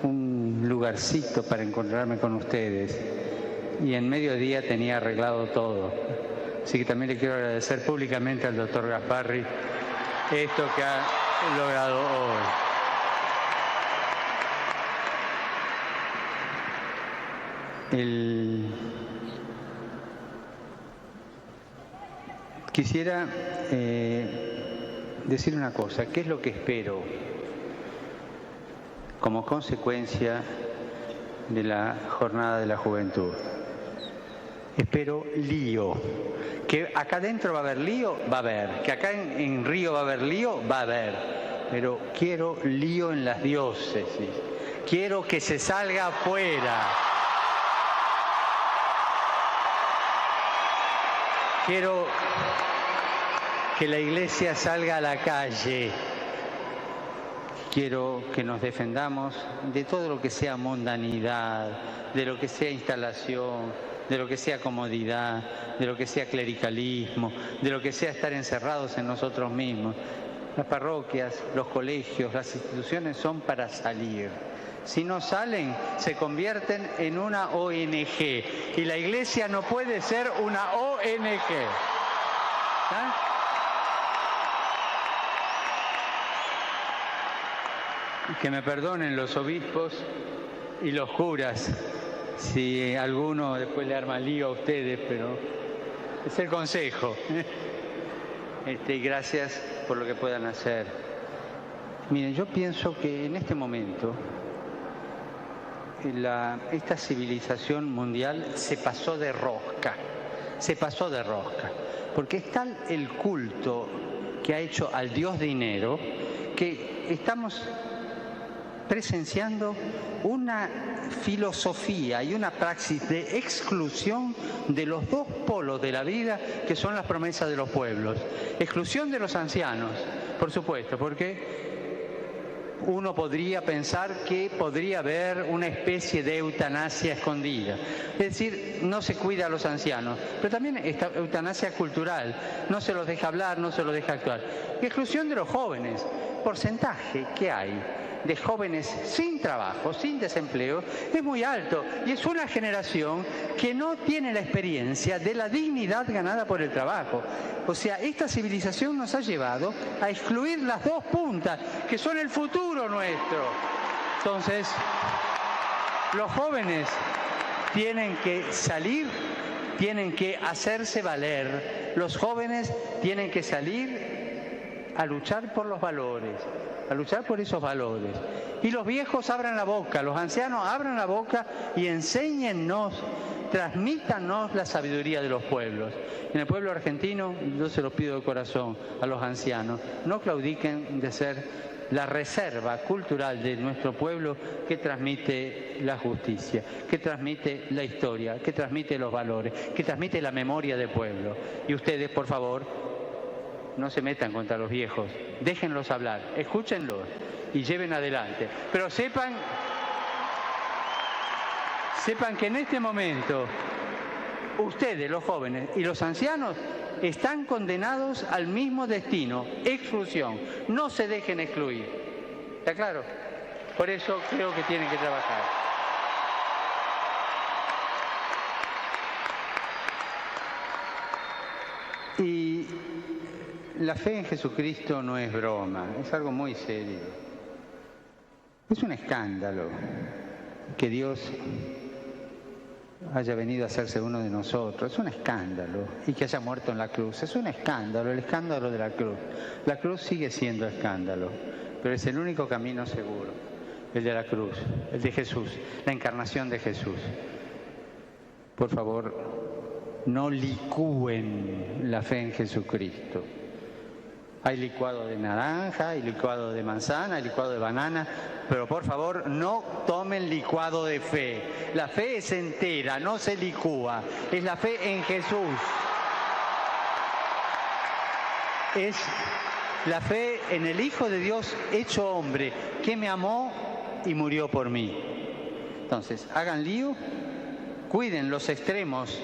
un lugarcito para encontrarme con ustedes. Y en mediodía tenía arreglado todo. Así que también le quiero agradecer públicamente al doctor Gasparri esto que ha logrado hoy. Quisiera decir una cosa. ¿Qué es lo que espero como consecuencia de la Jornada de la Juventud? Espero lío. Que acá adentro va a haber lío, va a haber. Que acá en Río va a haber lío, va a haber. Pero quiero lío en las diócesis. Quiero que se salga afuera. Quiero que la iglesia salga a la calle. Quiero que nos defendamos de todo lo que sea mundanidad, de lo que sea instalación, de lo que sea comodidad, de lo que sea clericalismo, de lo que sea estar encerrados en nosotros mismos. Las parroquias, los colegios, las instituciones son para salir. Si no salen, se convierten en una ONG. Y la iglesia no puede ser una ONG. ¿Ah? Que me perdonen los obispos y los curas si alguno después le arma lío a ustedes, pero es el consejo. Y gracias por lo que puedan hacer. Miren, yo pienso que en este momento esta civilización mundial se pasó de rosca, porque es tal el culto que ha hecho al Dios dinero que estamos presenciando una filosofía y una praxis de exclusión de los dos polos de la vida que son las promesas de los pueblos. Exclusión de los ancianos, por supuesto, porque uno podría pensar que podría haber una especie de eutanasia escondida. Es decir, no se cuida a los ancianos, pero también esta eutanasia cultural, no se los deja hablar, no se los deja actuar. Y exclusión de los jóvenes, porcentaje que hay de jóvenes sin trabajo, sin desempleo, es muy alto y es una generación que no tiene la experiencia de la dignidad ganada por el trabajo. O sea, esta civilización nos ha llevado a excluir las dos puntas, que son el futuro nuestro. Entonces, los jóvenes tienen que salir, tienen que hacerse valer. Los jóvenes tienen que salir a luchar por los valores, a luchar por esos valores. Y los viejos abran la boca, los ancianos abran la boca y enséñennos, transmítanos la sabiduría de los pueblos. En el pueblo argentino, yo se lo pido de corazón a los ancianos, no claudiquen de ser la reserva cultural de nuestro pueblo que transmite la justicia, que transmite la historia, que transmite los valores, que transmite la memoria del pueblo. Y ustedes, por favor, no se metan contra los viejos, déjenlos hablar, escúchenlos y lleven adelante. Pero sepan que en este momento ustedes, los jóvenes y los ancianos, están condenados al mismo destino, exclusión. No se dejen excluir. ¿Está claro? Por eso creo que tienen que trabajar. Y la fe en Jesucristo no es broma, es algo muy serio. Es un escándalo que Dios haya venido a hacerse uno de nosotros, es un escándalo, y que haya muerto en la cruz, es un escándalo, el escándalo de la cruz. La cruz sigue siendo escándalo, pero es el único camino seguro, el de la cruz, el de Jesús, la encarnación de Jesús. Por favor, no licúen la fe en Jesucristo. Hay licuado de naranja, hay licuado de manzana, hay licuado de banana, pero por favor no tomen licuado de fe. La fe es entera, no se licúa. Es la fe en Jesús. Es la fe en el Hijo de Dios hecho hombre, que me amó y murió por mí. Entonces, hagan lío, cuiden los extremos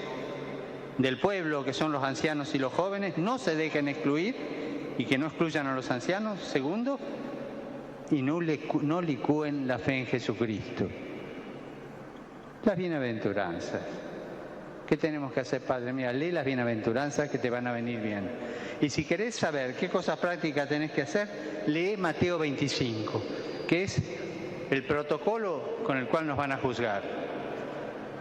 del pueblo, que son los ancianos y los jóvenes, no se dejen excluir, y que no excluyan a los ancianos. Segundo, y no licúen la fe en Jesucristo. Las bienaventuranzas. ¿Qué tenemos que hacer, Padre? Mira, lee las bienaventuranzas que te van a venir bien. Y si querés saber qué cosas prácticas tenés que hacer, lee Mateo 25, que es el protocolo con el cual nos van a juzgar.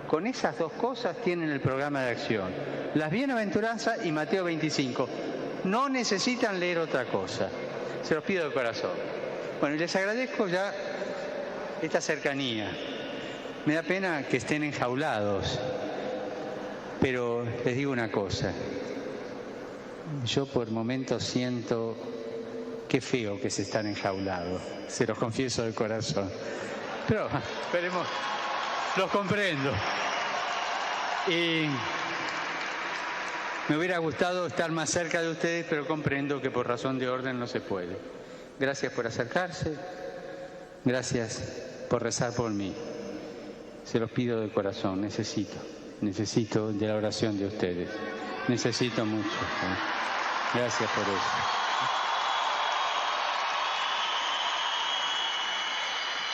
Con esas dos cosas tienen el programa de acción. Las bienaventuranzas y Mateo 25. No necesitan leer otra cosa. Se los pido de corazón. Bueno, y les agradezco ya esta cercanía. Me da pena que estén enjaulados, pero les digo una cosa. Yo por momentos siento qué feo que se están enjaulados. Se los confieso de corazón. Pero esperemos, los comprendo. Y me hubiera gustado estar más cerca de ustedes, pero comprendo que por razón de orden no se puede. Gracias por acercarse, gracias por rezar por mí. Se los pido de corazón, necesito de la oración de ustedes. Necesito mucho. Gracias por eso.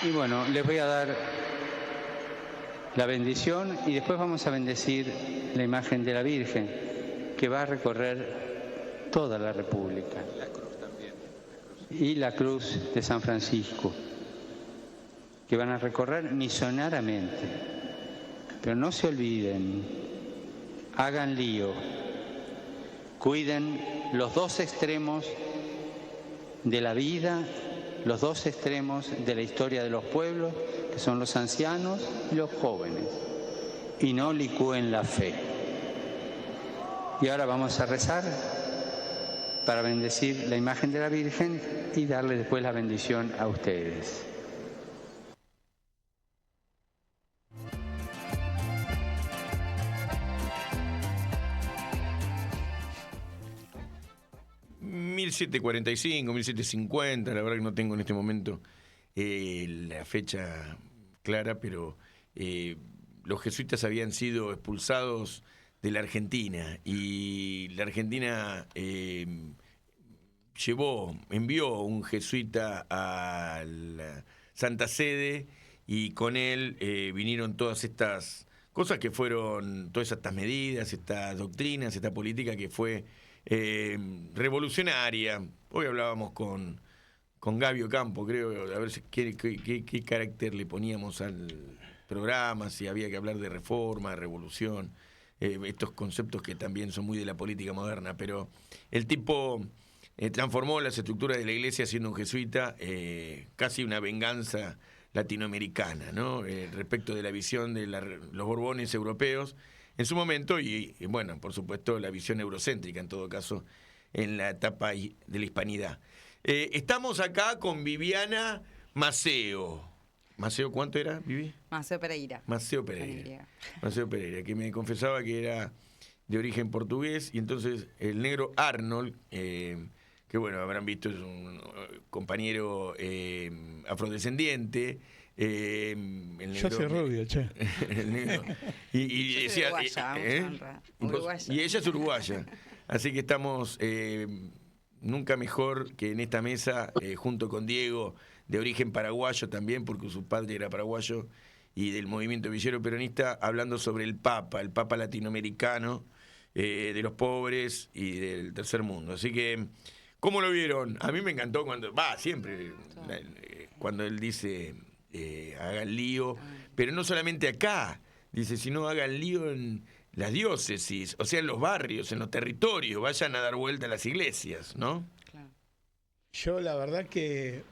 Y bueno, les voy a dar la bendición y después vamos a bendecir la imagen de la Virgen, que va a recorrer toda la República. La cruz también. Y la cruz de San Francisco, que van a recorrer misionariamente. Pero no se olviden, hagan lío, cuiden los dos extremos de la vida, los dos extremos de la historia de los pueblos, que son los ancianos y los jóvenes, y no licúen la fe. Y ahora vamos a rezar para bendecir la imagen de la Virgen y darle después la bendición a ustedes. 1745, 1750, la verdad que no tengo en este momento la fecha clara, pero los jesuitas habían sido expulsados de la Argentina y la Argentina envió un jesuita a la Santa Sede y con él vinieron todas estas cosas que fueron, todas estas medidas, estas doctrinas, esta política que fue revolucionaria. Hoy hablábamos con Gaby Ocampo, creo, a ver qué carácter le poníamos al programa, si había que hablar de reforma, de revolución, estos conceptos que también son muy de la política moderna, pero el tipo transformó las estructuras de la iglesia siendo un jesuita, casi una venganza latinoamericana, ¿no? Respecto de la visión de los Borbones europeos en su momento y, bueno, por supuesto, la visión eurocéntrica, en todo caso, en la etapa de la hispanidad. Estamos acá con Viviana Maceo. ¿Maceo cuánto era, Vivi? Maceo Pereira. Maceo Pereira, que me confesaba que era de origen portugués, y entonces el negro Arnold, que bueno, habrán visto, es un compañero afrodescendiente. El negro, yo soy rubio, che. El negro, y decía, uruguaya. Y ella es uruguaya. Así que estamos nunca mejor que en esta mesa, junto con Diego, de origen paraguayo también, porque su padre era paraguayo, y del movimiento villero peronista, hablando sobre el Papa latinoamericano, de los pobres y del tercer mundo. Así que, ¿cómo lo vieron? A mí me encantó siempre, cuando él dice, hagan lío, pero no solamente acá, dice, sino hagan lío en las diócesis, o sea, en los barrios, en los territorios, vayan a dar vuelta a las iglesias, ¿no? Claro. Yo la verdad que...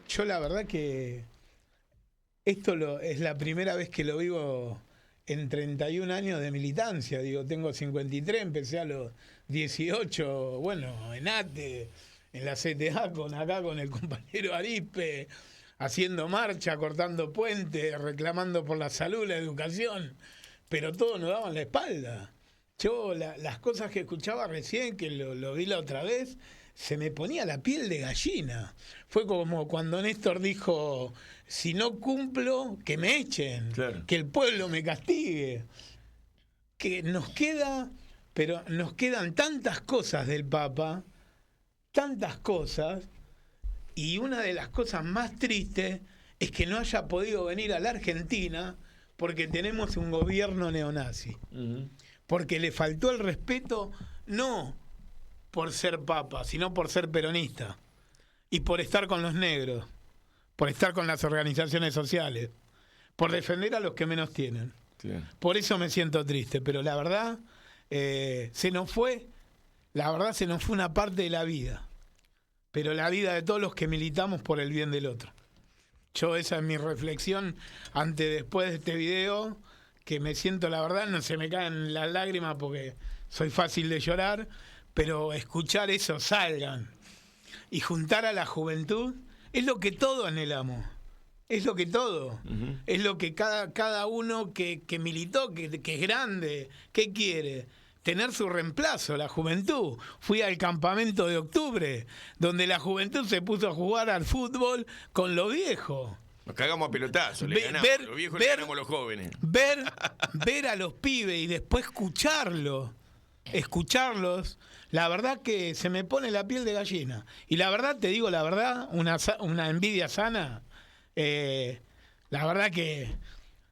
Yo la verdad que esto es la primera vez que lo vivo en 31 años de militancia. Digo, tengo 53, empecé a los 18, bueno, en ATE, en la CTA, acá con el compañero Arispe, haciendo marcha, cortando puentes, reclamando por la salud, la educación, pero todos nos daban la espalda. Yo las cosas que escuchaba recién, que lo vi la otra vez, se me ponía la piel de gallina. Fue como cuando Néstor dijo, si no cumplo, que me echen, claro, que el pueblo me castigue. Que nos quedan tantas cosas del Papa, tantas cosas, y una de las cosas más tristes es que no haya podido venir a la Argentina porque tenemos un gobierno neonazi. Uh-huh. Porque le faltó el respeto, no por ser papa, sino por ser peronista. Y por estar con los negros, por estar con las organizaciones sociales, por defender a los que menos tienen. Claro. Por eso me siento triste, pero la verdad, se nos fue una parte de la vida. Pero la vida de todos los que militamos por el bien del otro. Esa es mi reflexión después de este video, que me siento, la verdad, no se me caen las lágrimas porque soy fácil de llorar, pero escuchar eso, salgan, y juntar a la juventud, es lo que todos anhelamos, es lo que todo, uh-huh, es lo que cada uno que militó, que es grande, ¿qué quiere? Tener su reemplazo, la juventud. Fui al campamento de octubre, donde la juventud se puso a jugar al fútbol con los viejos. Nos cagamos a pelotazos, le ganamos a los viejos, le ganamos a los jóvenes. Ver a los pibes y después escucharlos, la verdad que se me pone la piel de gallina. Y la verdad, te digo la verdad, una envidia sana, la verdad que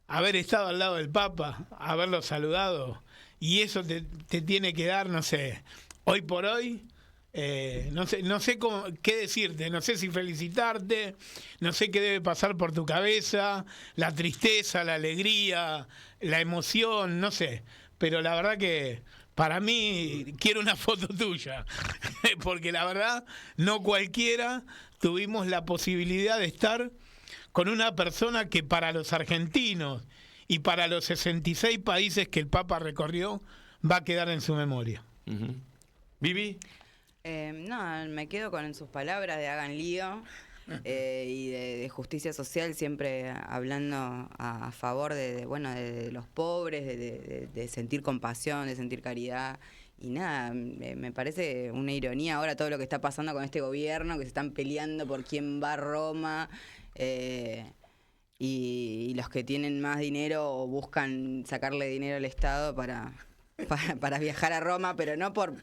haber estado al lado del Papa, haberlo saludado, y eso te tiene que dar, no sé, hoy por hoy, no sé qué decirte, no sé si felicitarte, no sé qué debe pasar por tu cabeza, la tristeza, la alegría, la emoción, no sé, pero la verdad que para mí quiero una foto tuya, porque la verdad no cualquiera tuvimos la posibilidad de estar con una persona que para los argentinos y para los 66 países que el Papa recorrió va a quedar en su memoria. Uh-huh. ¿Vivi? No, me quedo con sus palabras de hagan lío y de justicia social, siempre hablando a favor de los pobres, de sentir compasión, de sentir caridad Y nada, me parece una ironía ahora todo lo que está pasando con este gobierno, que se están peleando por quién va a Roma, y los que tienen más dinero buscan sacarle dinero al Estado para viajar a Roma, pero no ¿por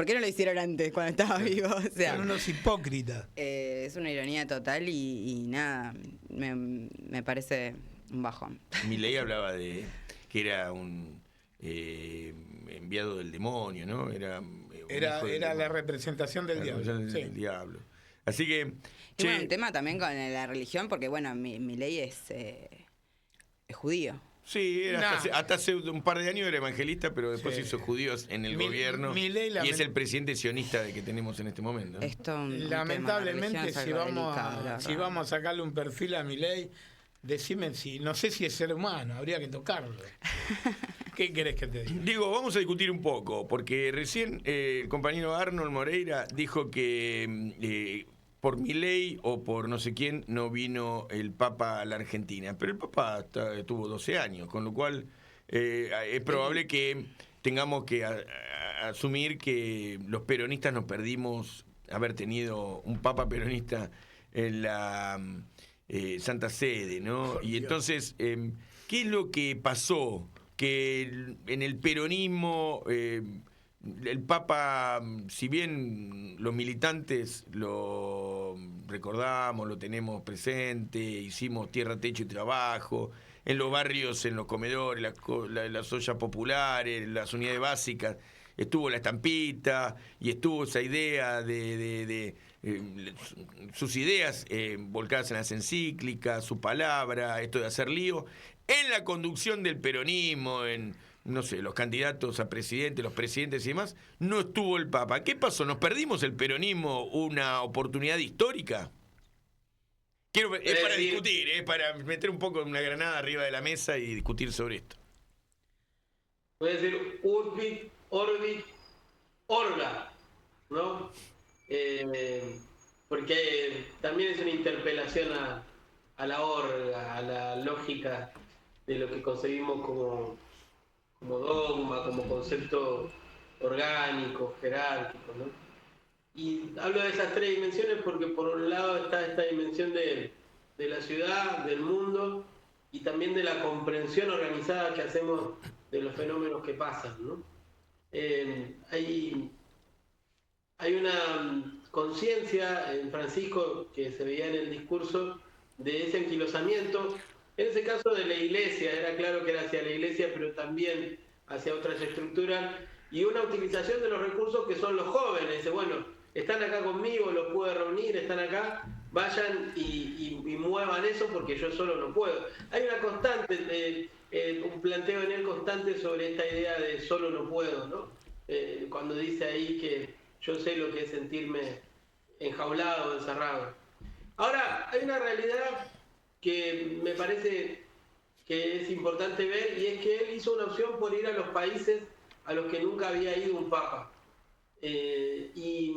qué no lo hicieron antes, cuando estaba vivo? O sea, son unos hipócritas. Es una ironía total y nada, me parece un bajón. Milei hablaba de que era un enviado del demonio, ¿no? Era la representación del diablo. Del diablo. Así que... Y bueno, un tema también con la religión, porque bueno, Milei es judío. Sí, hasta hace un par de años era evangelista, pero después hizo judíos en el gobierno y es el presidente sionista que tenemos en este momento, ¿no? Lamentablemente, si vamos a sacarle un perfil a Milei, decime no sé si es ser humano, habría que tocarlo. ¿Qué querés que te diga? Digo, vamos a discutir un poco, porque recién el compañero Arnold Moreira dijo que por Milei o por no sé quién no vino el Papa a la Argentina, pero el Papa tuvo 12 años, con lo cual es probable que tengamos que asumir que los peronistas nos perdimos haber tenido un Papa peronista en la Santa Sede, ¿no? Y entonces, ¿qué es lo que pasó? Que en el peronismo el Papa, si bien los militantes lo recordamos, lo tenemos presente, hicimos tierra, techo y trabajo, en los barrios, en los comedores, las ollas populares, las unidades básicas, estuvo la estampita y estuvo esa idea de sus ideas volcadas en las encíclicas, su palabra, esto de hacer lío, en la conducción del peronismo, en, no sé, los candidatos a presidente, los presidentes y demás, no estuvo el Papa. ¿Qué pasó? ¿Nos perdimos el peronismo una oportunidad histórica? Es para discutir, es para meter un poco una granada arriba de la mesa y discutir sobre esto. Puede decir Urbit, Orbit, Orga, ¿no? Porque también es una interpelación a la orga, a la lógica de lo que concebimos como dogma, como concepto orgánico, jerárquico, ¿no? Y hablo de esas tres dimensiones porque por un lado está esta dimensión de la ciudad, del mundo y también de la comprensión organizada que hacemos de los fenómenos que pasan, ¿no? Hay una conciencia en Francisco que se veía en el discurso de ese anquilosamiento, en ese caso de la iglesia, era claro que era hacia la iglesia, pero también hacia otras estructuras, y una utilización de los recursos que son los jóvenes. Dice, bueno, están acá conmigo, los puedo reunir, están acá, vayan y muevan eso porque yo solo no puedo. Hay una constante, un planteo en él constante sobre esta idea de solo no puedo, ¿no? Cuando dice ahí que yo sé lo que es sentirme enjaulado, encerrado. Ahora, hay una realidad que me parece que es importante ver, y es que él hizo una opción por ir a los países a los que nunca había ido un papa. Y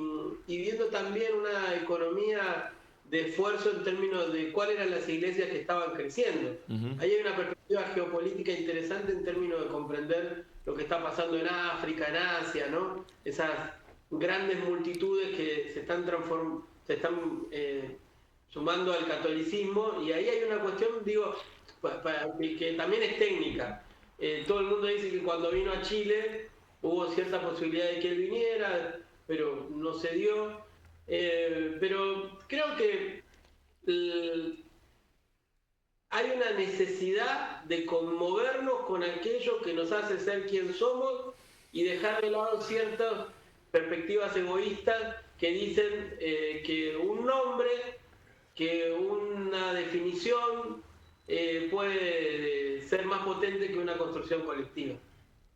viendo también una economía de esfuerzo en términos de cuáles eran las iglesias que estaban creciendo. Ahí hay una perspectiva geopolítica interesante en términos de comprender lo que está pasando en África, en Asia, ¿no? Esas grandes multitudes que se están sumando al catolicismo, y ahí hay una cuestión, digo, que también es técnica. Todo el mundo dice que cuando vino a Chile hubo cierta posibilidad de que él viniera, pero no se dio. Pero creo que hay una necesidad de conmovernos con aquello que nos hace ser quien somos y dejar de lado ciertas perspectivas egoístas que dicen que un nombre, que una definición puede ser más potente que una construcción colectiva.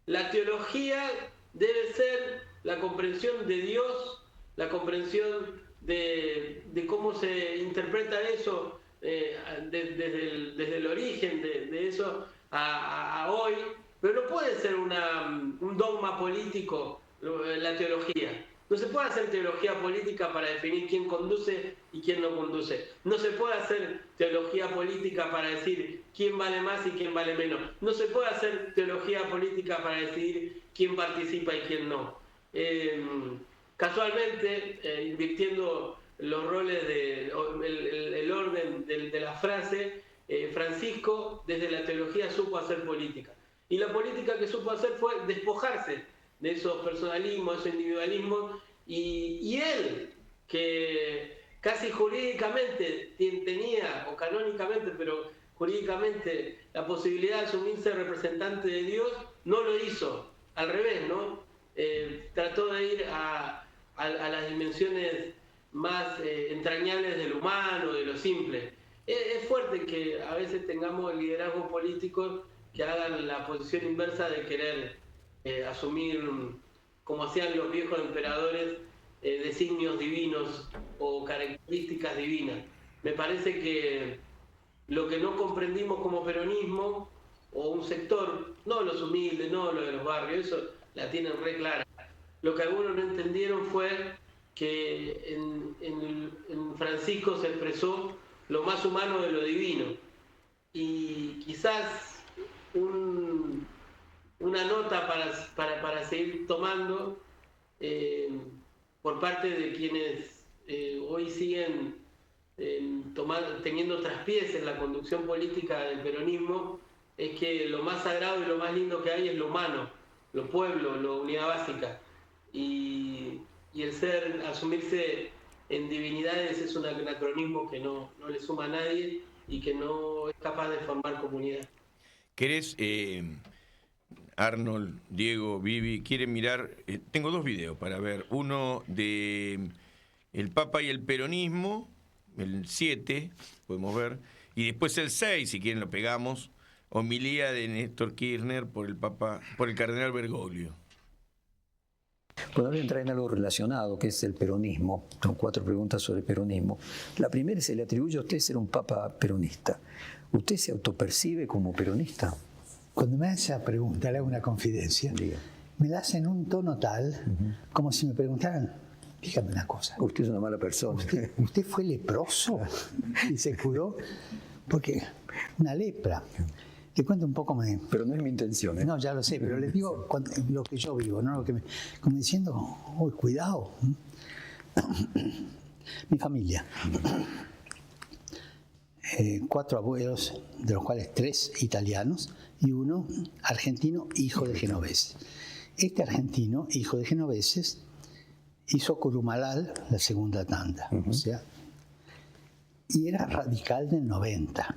La teología debe ser la comprensión de Dios, la comprensión de cómo se interpreta eso desde el origen de eso a hoy, pero no puede ser un dogma político la teología. No se puede hacer teología política para definir quién conduce y quién no conduce. No se puede hacer teología política para decir quién vale más y quién vale menos. No se puede hacer teología política para decidir quién participa y quién no. Casualmente, invirtiendo los roles, el orden de la frase, Francisco desde la teología supo hacer política. Y la política que supo hacer fue despojarse de esos personalismos, de esos individualismos, y él, que casi jurídicamente tenía, o canónicamente, pero jurídicamente, la posibilidad de asumirse representante de Dios, no lo hizo. Al revés, ¿no? Trató de ir a las dimensiones más entrañables del humano, de lo simple. Es fuerte que a veces tengamos liderazgos políticos que hagan la posición inversa de querer asumir, como hacían los viejos emperadores, designios divinos o características divinas. Me parece que lo que no comprendimos como peronismo, o un sector, no los humildes, no los de los barrios, eso la tienen re clara. Lo que algunos no entendieron fue que en Francisco se expresó lo más humano de lo divino. Y quizás una nota para seguir tomando por parte de quienes hoy siguen teniendo traspiés en la conducción política del peronismo, es que lo más sagrado y lo más lindo que hay es lo humano, lo pueblo, la unidad básica. Y el asumirse en divinidades es un anacronismo que no le suma a nadie y que no es capaz de formar comunidad. ¿Querés, Arnold, Diego, Vivi, quieren mirar? Tengo 2 videos para ver. Uno de el Papa y el peronismo, el 7, podemos ver, y después el 6, si quieren lo pegamos, homilía de Néstor Kirchner por el cardenal Bergoglio. Bueno, voy a entrar en algo relacionado, que es el peronismo. Son 4 preguntas sobre el peronismo. La primera se le atribuye a usted ser un papa peronista. ¿Usted se autopercibe como peronista? Cuando me hace esa pregunta, le hago una confidencia. Diga. Me la hacen en un tono tal, como si me preguntaran, dígame una cosa. Usted es una mala persona. ¿Usted fue leproso y se curó? Porque una lepra. Le cuento un poco. Pero no es mi intención, ¿eh? No, ya lo sé, pero les digo lo que yo vivo, ¿no? Como diciendo, oh, cuidado. Mi familia. 4 abuelos, de los cuales 3 italianos y 1 argentino, hijo de genoveses. Este argentino, hijo de genoveses, hizo Curumalal la segunda tanda, o sea, y era radical del 90.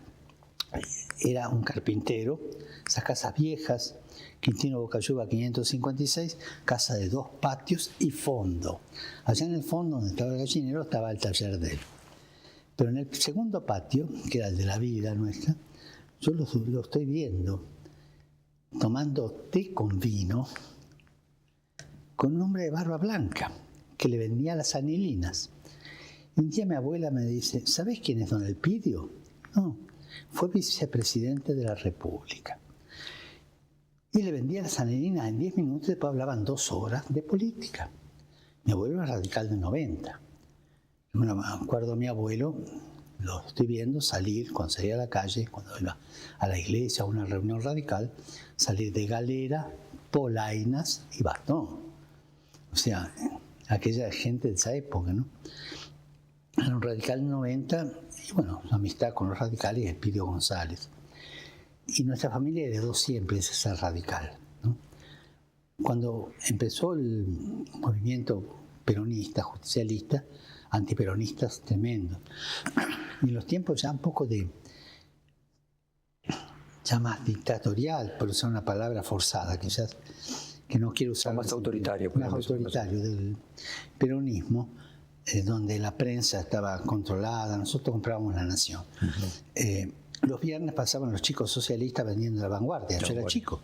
Era un carpintero, esas casas viejas, Quintino Bocayuba 556, casa de 2 patios y fondo. Allá en el fondo, donde estaba el gallinero, estaba el taller de él. Pero en el segundo patio, que era el de la vida nuestra, yo lo estoy viendo tomando té con vino con un hombre de barba blanca que le vendía las anilinas. Y un día mi abuela me dice, ¿sabés quién es don Elpidio? No, fue vicepresidente de la República. Y le vendía las anilinas en 10 minutos, después hablaban 2 horas de política. Mi abuelo era radical del 90. Me acuerdo a mi abuelo, lo estoy viendo salir, cuando salía a la calle, cuando iba a la iglesia, a una reunión radical, salir de galera, polainas y bastón. O sea, aquella gente de esa época, ¿no? Era un radical en 90, y bueno, la amistad con los radicales es Elpidio González. Y nuestra familia heredó siempre ese ser radical, ¿no? Cuando empezó el movimiento peronista, justicialista, antiperonistas tremendos. Y en los tiempos ya un poco ya más dictatorial, por usar una palabra forzada, quizás, que no quiero usar. Más autoritario. Más autoritario del peronismo, donde la prensa estaba controlada, nosotros comprábamos La Nación. Los viernes pasaban los chicos socialistas vendiendo La Vanguardia, yo era chico.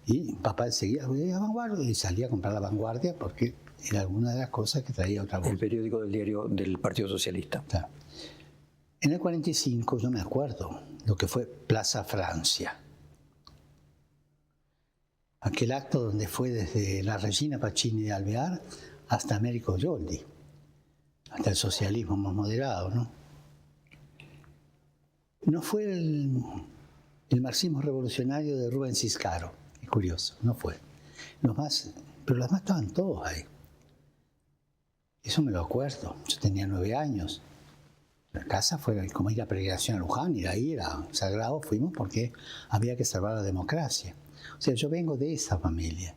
Y papá seguía La Vanguardia y salía a comprar La Vanguardia porque era alguna de las cosas que traía otra voz. El periódico del diario del Partido Socialista. Claro. En el 45 yo me acuerdo lo que fue Plaza Francia. Aquel acto donde fue desde la Regina Pacini de Alvear hasta Américo Yoldi, hasta el socialismo más moderado, ¿no? No fue el marxismo revolucionario de Rubén Ciscaro, es curioso, no fue. pero los demás estaban todos ahí. Eso me lo acuerdo. Yo tenía 9 años. La casa fue como ir a peregrinación a Luján, y de ahí era sagrado, fuimos porque había que salvar la democracia. O sea, yo vengo de esa familia.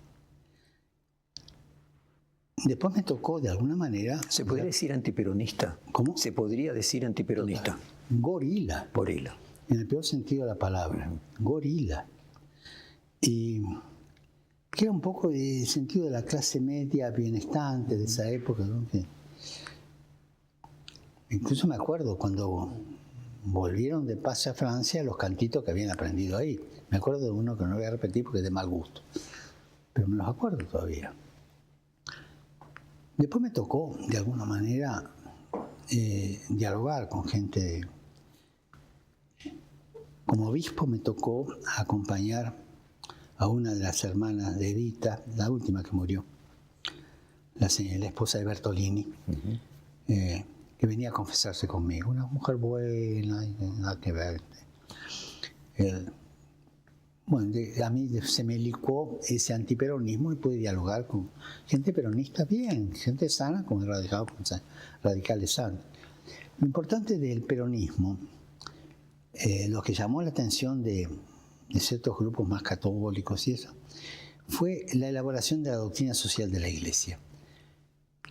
Después me tocó, de alguna manera... ¿Se podría decir antiperonista? ¿Cómo? Se podría decir antiperonista. Gorila. Gorila. En el peor sentido de la palabra. Gorila. Y que era un poco el sentido de la clase media bienestante de esa época, ¿no? Que incluso me acuerdo cuando volvieron de paz a Francia los cantitos que habían aprendido ahí. Me acuerdo de uno que no voy a repetir porque es de mal gusto, pero me los acuerdo todavía. Después me tocó, de alguna manera, dialogar con gente. Como obispo me tocó acompañar a una de las hermanas de Evita, la última que murió, la esposa de Bertolini, que venía a confesarse conmigo. Una mujer buena, nada que ver. A mí se me licuó ese antiperonismo y pude dialogar con gente peronista bien, gente sana, con radicales sanos. Lo importante del peronismo, lo que llamó la atención de ciertos grupos más católicos y eso, fue la elaboración de la doctrina social de la Iglesia,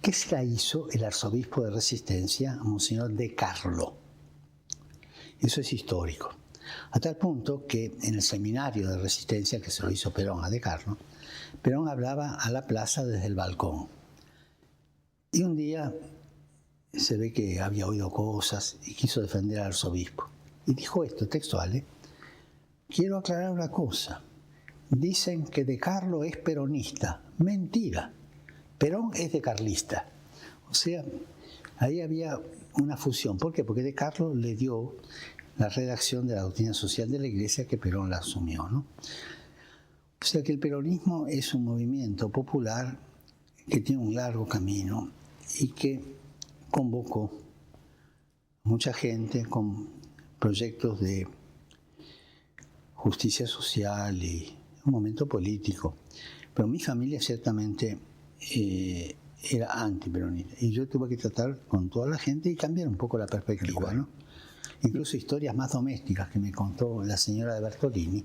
que se la hizo el arzobispo de Resistencia, Monseñor De Carlo. Eso es histórico. A tal punto que en el seminario de Resistencia, que se lo hizo Perón a De Carlo, Perón hablaba a la plaza desde el balcón. Y un día se ve que había oído cosas y quiso defender al arzobispo. Y dijo esto, textual, quiero aclarar una cosa. Dicen que De Carlo es peronista. Mentira. Perón es decarlista. O sea, ahí había una fusión. ¿Por qué? Porque De Carlo le dio la redacción de la doctrina social de la Iglesia que Perón la asumió, ¿no? O sea que el peronismo es un movimiento popular que tiene un largo camino y que convocó mucha gente con proyectos de justicia social y un momento político. Pero mi familia ciertamente era antiperonista y yo tuve que tratar con toda la gente y cambiar un poco la perspectiva, ¿no? Incluso historias más domésticas que me contó la señora de Bertolini,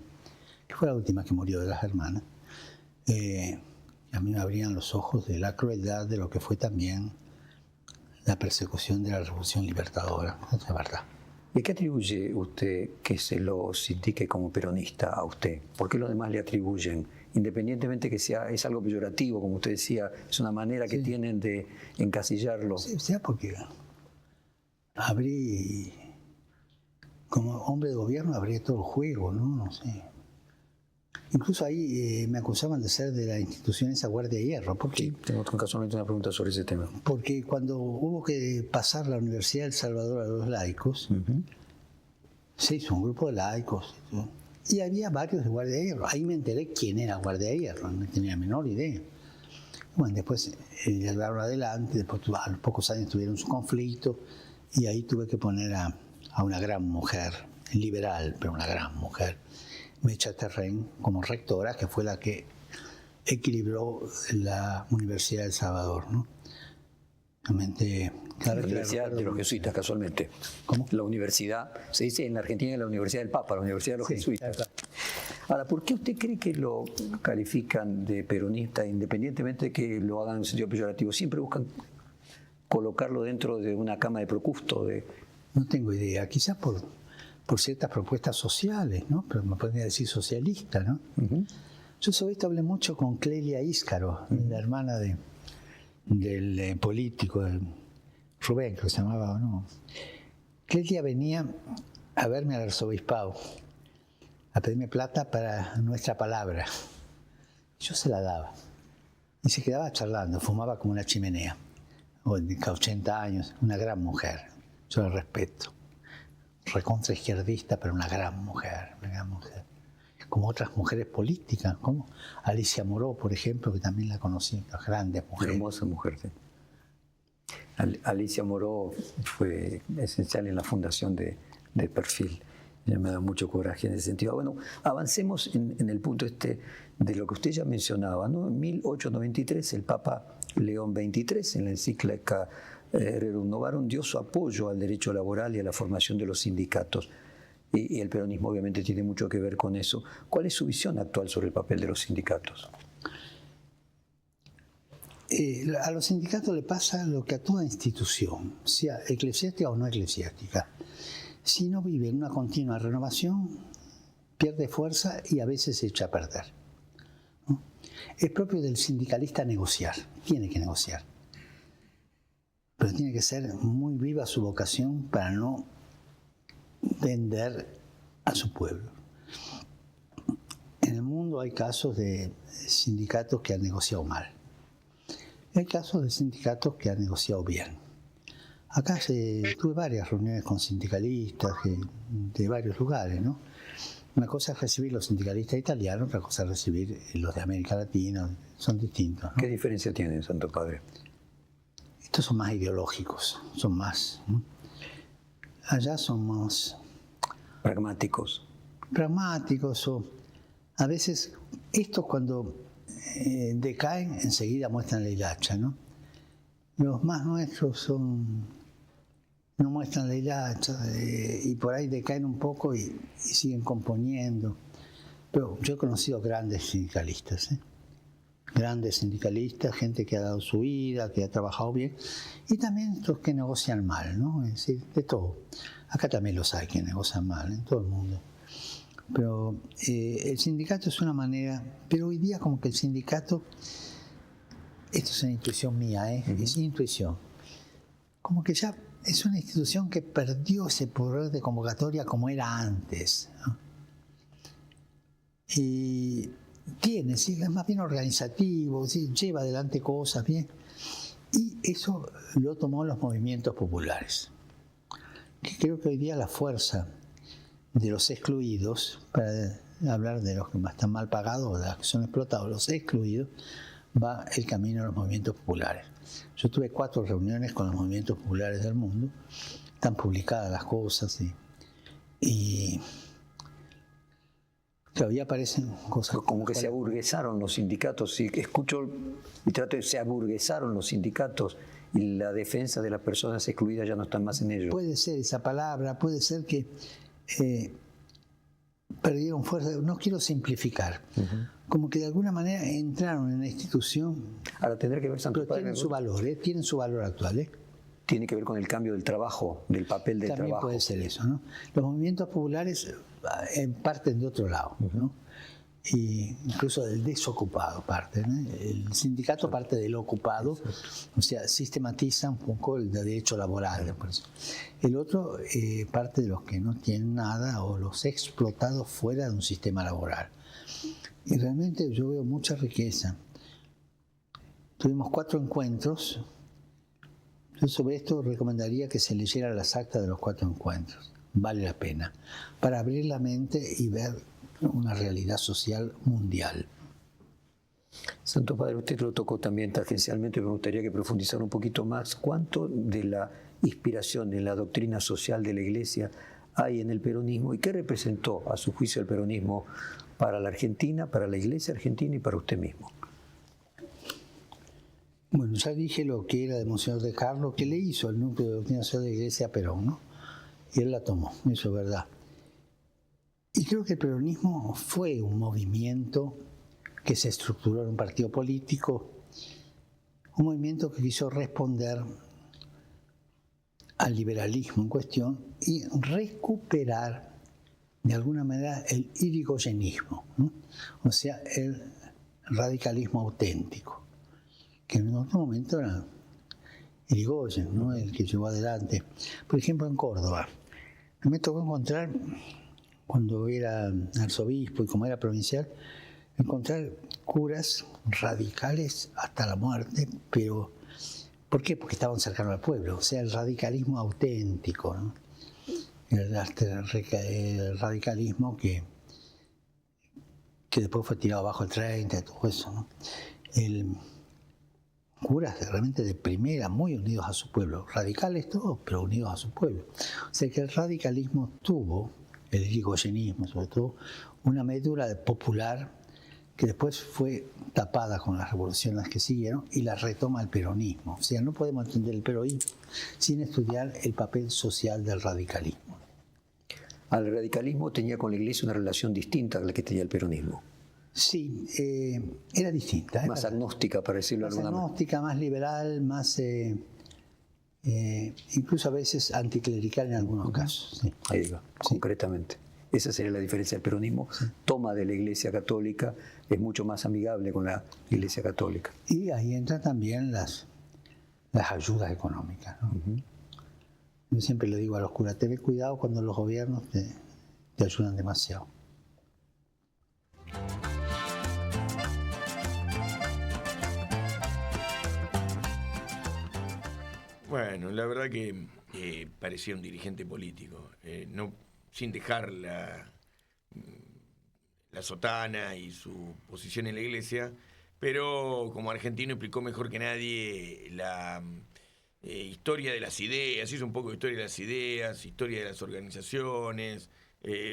que fue la última que murió de las hermanas, a mí me abrían los ojos de la crueldad de lo que fue también la persecución de la Revolución Libertadora. Esa es verdad. ¿Y qué atribuye usted que se lo indique como peronista a usted? ¿Por qué los demás le atribuyen? Independientemente que es algo peyorativo, como usted decía, es una manera que tienen de encasillarlo. Sí, o sea, porque como hombre de gobierno abrí todo el juego, ¿no? No sé. Incluso ahí me acusaban de ser de la institución esa Guardia de Hierro. Porque, sí, tengo casualmente una pregunta sobre ese tema. Porque cuando hubo que pasar la Universidad del Salvador a los laicos, se hizo un grupo de laicos y había varios de Guardia de Hierro. Ahí me enteré quién era Guardia de Hierro, no tenía la menor idea. Bueno, después llevaron adelante, después a los pocos años tuvieron su conflicto y ahí tuve que poner a una gran mujer, liberal, pero una gran mujer, Mecha Terren, como rectora, que fue la que equilibró la Universidad del Salvador, ¿no? Realmente, la Universidad de los Jesuitas, casualmente. ¿Cómo? La universidad, se dice en la Argentina la Universidad del Papa, la Universidad de los Jesuitas. Claro. Ahora, ¿por qué usted cree que lo califican de peronista, independientemente de que lo hagan en sentido peyorativo? Siempre buscan colocarlo dentro de una cama de Procusto. No tengo idea, quizás por ciertas propuestas sociales, ¿no? Pero me podría decir socialista, ¿no? Yo sobre esto hablé mucho con Clelia Íscaro, la hermana del político, Rubén, que se llamaba, ¿no? Clelia venía a verme al arzobispado, a pedirme plata para nuestra palabra. Yo se la daba. Y se quedaba charlando, fumaba como una chimenea. O de 80 años, una gran mujer. Yo la respeto. Recontra izquierdista, pero una gran mujer. Como otras mujeres políticas, como Alicia Moró, por ejemplo, que también la conocí, las grandes mujeres. Hermosa mujer, sí. Alicia Moró fue esencial en la fundación del Perfil. Ya me da mucho coraje en ese sentido. Bueno, avancemos en el punto de lo que usted ya mencionaba, ¿no? En 1893 el Papa León XXIII, en la encíclica Rerum Novarum, dio su apoyo al derecho laboral y a la formación de los sindicatos. Y el peronismo obviamente tiene mucho que ver con eso. ¿Cuál es su visión actual sobre el papel de los sindicatos? A los sindicatos le pasa lo que a toda institución, sea eclesiástica o no eclesiástica. Si no vive en una continua renovación, pierde fuerza y a veces se echa a perder, ¿no? Es propio del sindicalista negociar, tiene que negociar. Pero tiene que ser muy viva su vocación para no vender a su pueblo. En el mundo hay casos de sindicatos que han negociado mal. Hay casos de sindicatos que han negociado bien. Acá tuve varias reuniones con sindicalistas de varios lugares, ¿no? Una cosa es recibir los sindicalistas italianos, otra cosa es recibir los de América Latina, son distintos, ¿no? ¿Qué diferencia tienen, Santo Padre? Estos son más ideológicos, son más, ¿no? Allá son más pragmáticos. Pragmáticos, o a veces estos cuando decaen enseguida muestran la hilacha, ¿no? Los más nuestros no muestran la hilacha y por ahí decaen un poco y siguen componiendo. Pero yo he conocido grandes sindicalistas, grandes sindicalistas, gente que ha dado su vida, que ha trabajado bien, y también estos que negocian mal, ¿no? Es decir, de todo. Acá también los hay que negocian mal, en todo el mundo. Pero el sindicato es una manera, pero hoy día como que el sindicato, esto es una intuición mía, es intuición, como que ya es una institución que perdió ese poder de convocatoria como era antes, ¿no? Y tiene, sí, es más bien organizativo, sí, lleva adelante cosas bien, y eso lo tomó los movimientos populares, que creo que hoy día la fuerza de los excluidos, para hablar de los que están mal pagados, de los que son explotados, los excluidos, va el camino de los movimientos populares. Yo tuve 4 reuniones con los movimientos populares del mundo, están publicadas las cosas y todavía aparecen cosas como que se aburguesaron los sindicatos. Si escucho y trato de se aburguesaron los sindicatos y la defensa de las personas excluidas ya no están más en ellos. Puede ser esa palabra, puede ser que perdieron fuerza. No quiero simplificar. Como que de alguna manera entraron en la institución. Ahora tendrá que ver, Santo pero Padre, tienen su valor, tienen su valor actual. Tiene que ver con el cambio del trabajo, del papel del También trabajo. Puede ser eso, ¿no? Los movimientos populares parten de otro lado, ¿no? Y incluso del desocupado parte, ¿no? El sindicato parte del ocupado, o sea, sistematiza un poco el derecho laboral. Por eso. El otro parte de los que no tienen nada o los explotados fuera de un sistema laboral. Y realmente yo veo mucha riqueza. Tuvimos 4 encuentros. Yo sobre esto recomendaría que se leyera las actas de los 4 encuentros. Vale la pena. Para abrir la mente y ver una realidad social mundial. Santo Padre, usted lo tocó también tangencialmente, me gustaría que profundizara un poquito más. ¿Cuánto de la inspiración en la doctrina social de la Iglesia hay en el peronismo y qué representó a su juicio el peronismo para la Argentina, para la Iglesia argentina y para usted mismo? Bueno, ya dije lo que era de Monseñor de Carlos, que le hizo el núcleo de doctrina social de la Iglesia a Perón, ¿no? Y él la tomó, eso es verdad. Y creo que el peronismo fue un movimiento que se estructuró en un partido político, un movimiento que quiso responder al liberalismo en cuestión y recuperar de alguna manera el irigoyenismo, ¿no? O sea, el radicalismo auténtico, que en otro momento era Irigoyen, ¿no? El que llevó adelante. Por ejemplo, en Córdoba, me tocó encontrar, cuando era arzobispo y como era provincial, encontrar curas radicales hasta la muerte, pero ¿por qué? Porque estaban cercanos al pueblo, o sea, el radicalismo auténtico, ¿no? El radicalismo que después fue tirado abajo el 30, todo eso, ¿no? Curas realmente de primera, muy unidos a su pueblo, radicales todos, pero unidos a su pueblo. O sea que el radicalismo tuvo el irigoyenismo sobre todo, una médula popular que después fue tapada con las revoluciones que siguieron y la retoma el peronismo. O sea, no podemos entender el peronismo sin estudiar el papel social del radicalismo. Al radicalismo tenía con la Iglesia una relación distinta a la que tenía el peronismo. Sí, era distinta. Más agnóstica, para decirlo de alguna manera. Más agnóstica, más liberal, más incluso a veces anticlerical en algunos casos. Sí. Ahí digo, concretamente. Esa sería la diferencia del peronismo. Toma de la Iglesia Católica, es mucho más amigable con la Iglesia Católica. Y ahí entran también las ayudas económicas, ¿no? Yo siempre le digo a los curas, ten cuidado cuando los gobiernos te ayudan demasiado. Bueno, la verdad que parecía un dirigente político, no sin dejar la sotana y su posición en la iglesia, pero como argentino explicó mejor que nadie la historia de las ideas, hizo un poco de historia de las ideas, historia de las organizaciones,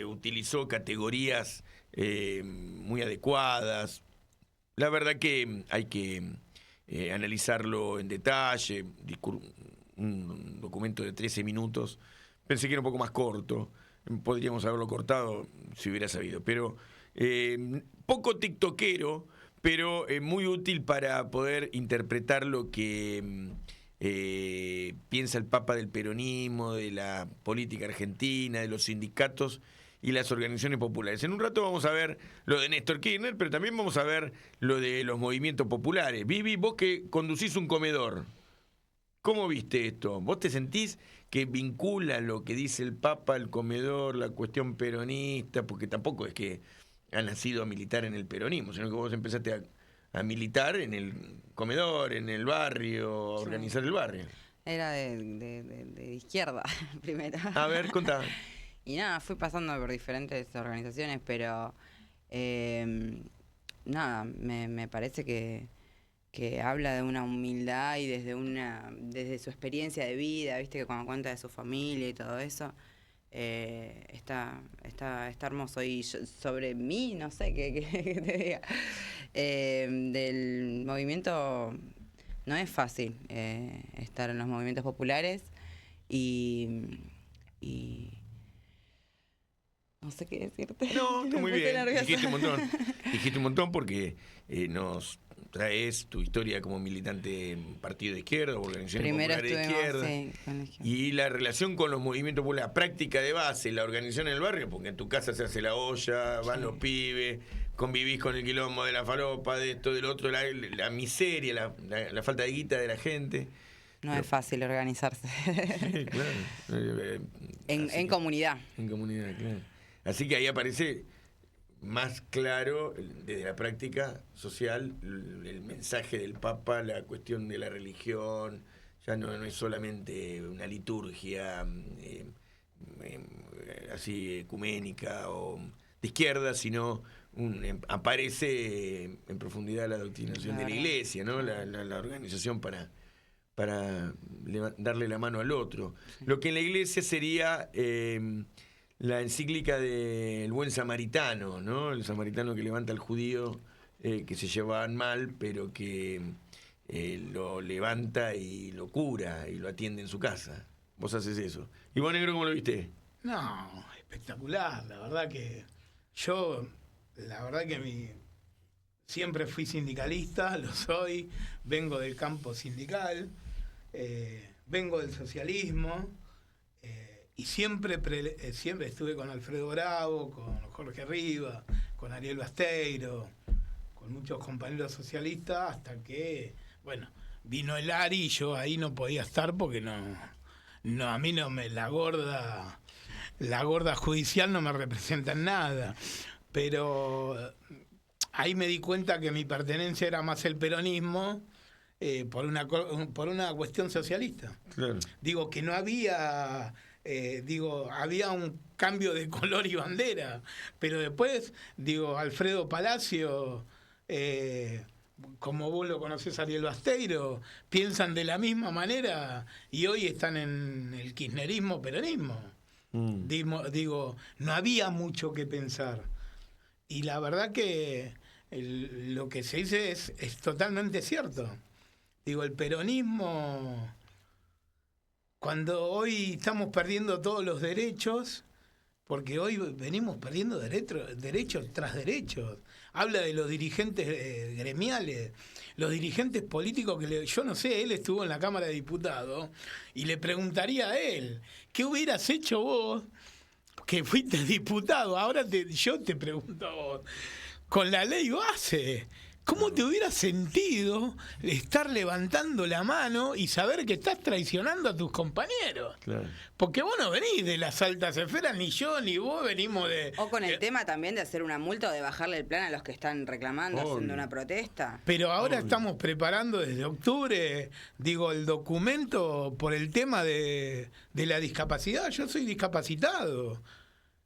utilizó categorías muy adecuadas. La verdad que hay que analizarlo en detalle, un documento de 13 minutos, pensé que era un poco más corto, podríamos haberlo cortado si hubiera sabido, pero poco tiktokero, pero muy útil para poder interpretar lo que piensa el Papa del peronismo, de la política argentina, de los sindicatos y las organizaciones populares. En un rato vamos a ver lo de Néstor Kirchner, pero también vamos a ver lo de los movimientos populares. Vivi, vos que conducís un comedor, ¿cómo viste esto? ¿Vos te sentís que vincula lo que dice el Papa, el comedor, la cuestión peronista? Porque tampoco es que ha nacido a militar en el peronismo, sino que vos empezaste a militar en el comedor, en el barrio, a organizar el barrio. Era de izquierda primero. A ver, contá. Y nada, fui pasando por diferentes organizaciones, pero nada, me parece que habla de una humildad y desde su experiencia de vida, viste, que cuando cuenta de su familia y todo eso, está hermoso. Y sobre mí, no sé qué te diga, del movimiento, no es fácil estar en los movimientos populares y no sé qué decirte. No, está muy bien. Dijiste un montón porque nos traes tu historia como militante en partido de izquierda, organizaciones populares de izquierda, y la relación con los movimientos populares, práctica de base, la organización en el barrio, porque en tu casa se hace la olla, van los pibes, convivís con el quilombo de la falopa, de esto, del otro, la miseria, la falta de guita de la gente. No es fácil organizarse. Sí, claro. En comunidad. En comunidad, claro. Así que ahí aparece más claro, desde la práctica social, el mensaje del Papa, la cuestión de la religión. Ya no es solamente una liturgia así ecuménica o de izquierda, sino aparece en profundidad la doctrinación de la Iglesia, ¿no? La organización para darle la mano al otro. Lo que en la Iglesia sería la encíclica del buen samaritano, ¿no? El samaritano que levanta al judío que se llevaban mal, pero que lo levanta y lo cura y lo atiende en su casa. Vos haces eso. ¿Y vos, negro, cómo lo viste? No, espectacular. La verdad que siempre fui sindicalista, lo soy, vengo del campo sindical, vengo del socialismo. Y siempre estuve con Alfredo Bravo, con Jorge Riva, con Ariel Basteiro, con muchos compañeros socialistas, hasta que, bueno, vino el Ari y yo ahí no podía estar porque a mí la gorda judicial no me representa en nada. Pero ahí me di cuenta que mi pertenencia era más el peronismo por una cuestión socialista. Claro. Digo, que no había... había un cambio de color y bandera, pero después, Alfredo Palacio, como vos lo conocés, Ariel Basteiro, piensan de la misma manera y hoy están en el kirchnerismo, peronismo. Digo, no había mucho que pensar. Y la verdad que lo que se dice es totalmente cierto. Digo, el peronismo, cuando hoy estamos perdiendo todos los derechos, porque hoy venimos perdiendo derechos tras derechos. Habla de los dirigentes gremiales, los dirigentes políticos que yo no sé, él estuvo en la Cámara de Diputados y le preguntaría a él, ¿qué hubieras hecho vos que fuiste diputado? Ahora yo te pregunto a vos, con la ley base, ¿cómo te hubieras sentido estar levantando la mano y saber que estás traicionando a tus compañeros? Claro. Porque vos no venís de las altas esferas, ni yo, ni vos venimos de... O con el tema también de hacer una multa o de bajarle el plan a los que están reclamando, haciendo una protesta. Pero ahora estamos preparando desde octubre, digo, el documento por el tema de la discapacidad. Yo soy discapacitado.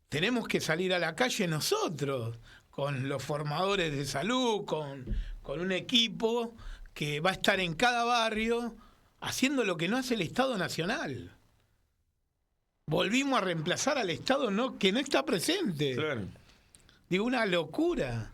Tenemos que salir a la calle nosotros, con los formadores de salud, con un equipo que va a estar en cada barrio haciendo lo que no hace el Estado Nacional. Volvimos a reemplazar al Estado que no está presente. Claro. Digo, una locura.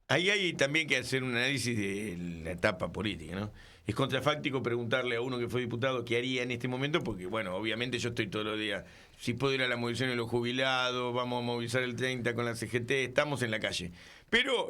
Ahí hay también que hacer un análisis de la etapa política, ¿no? Es contrafáctico preguntarle a uno que fue diputado qué haría en este momento, porque, bueno, obviamente yo estoy todos los días, si puedo ir a la movilización de los jubilados, vamos a movilizar el 30 con la CGT, estamos en la calle. Pero,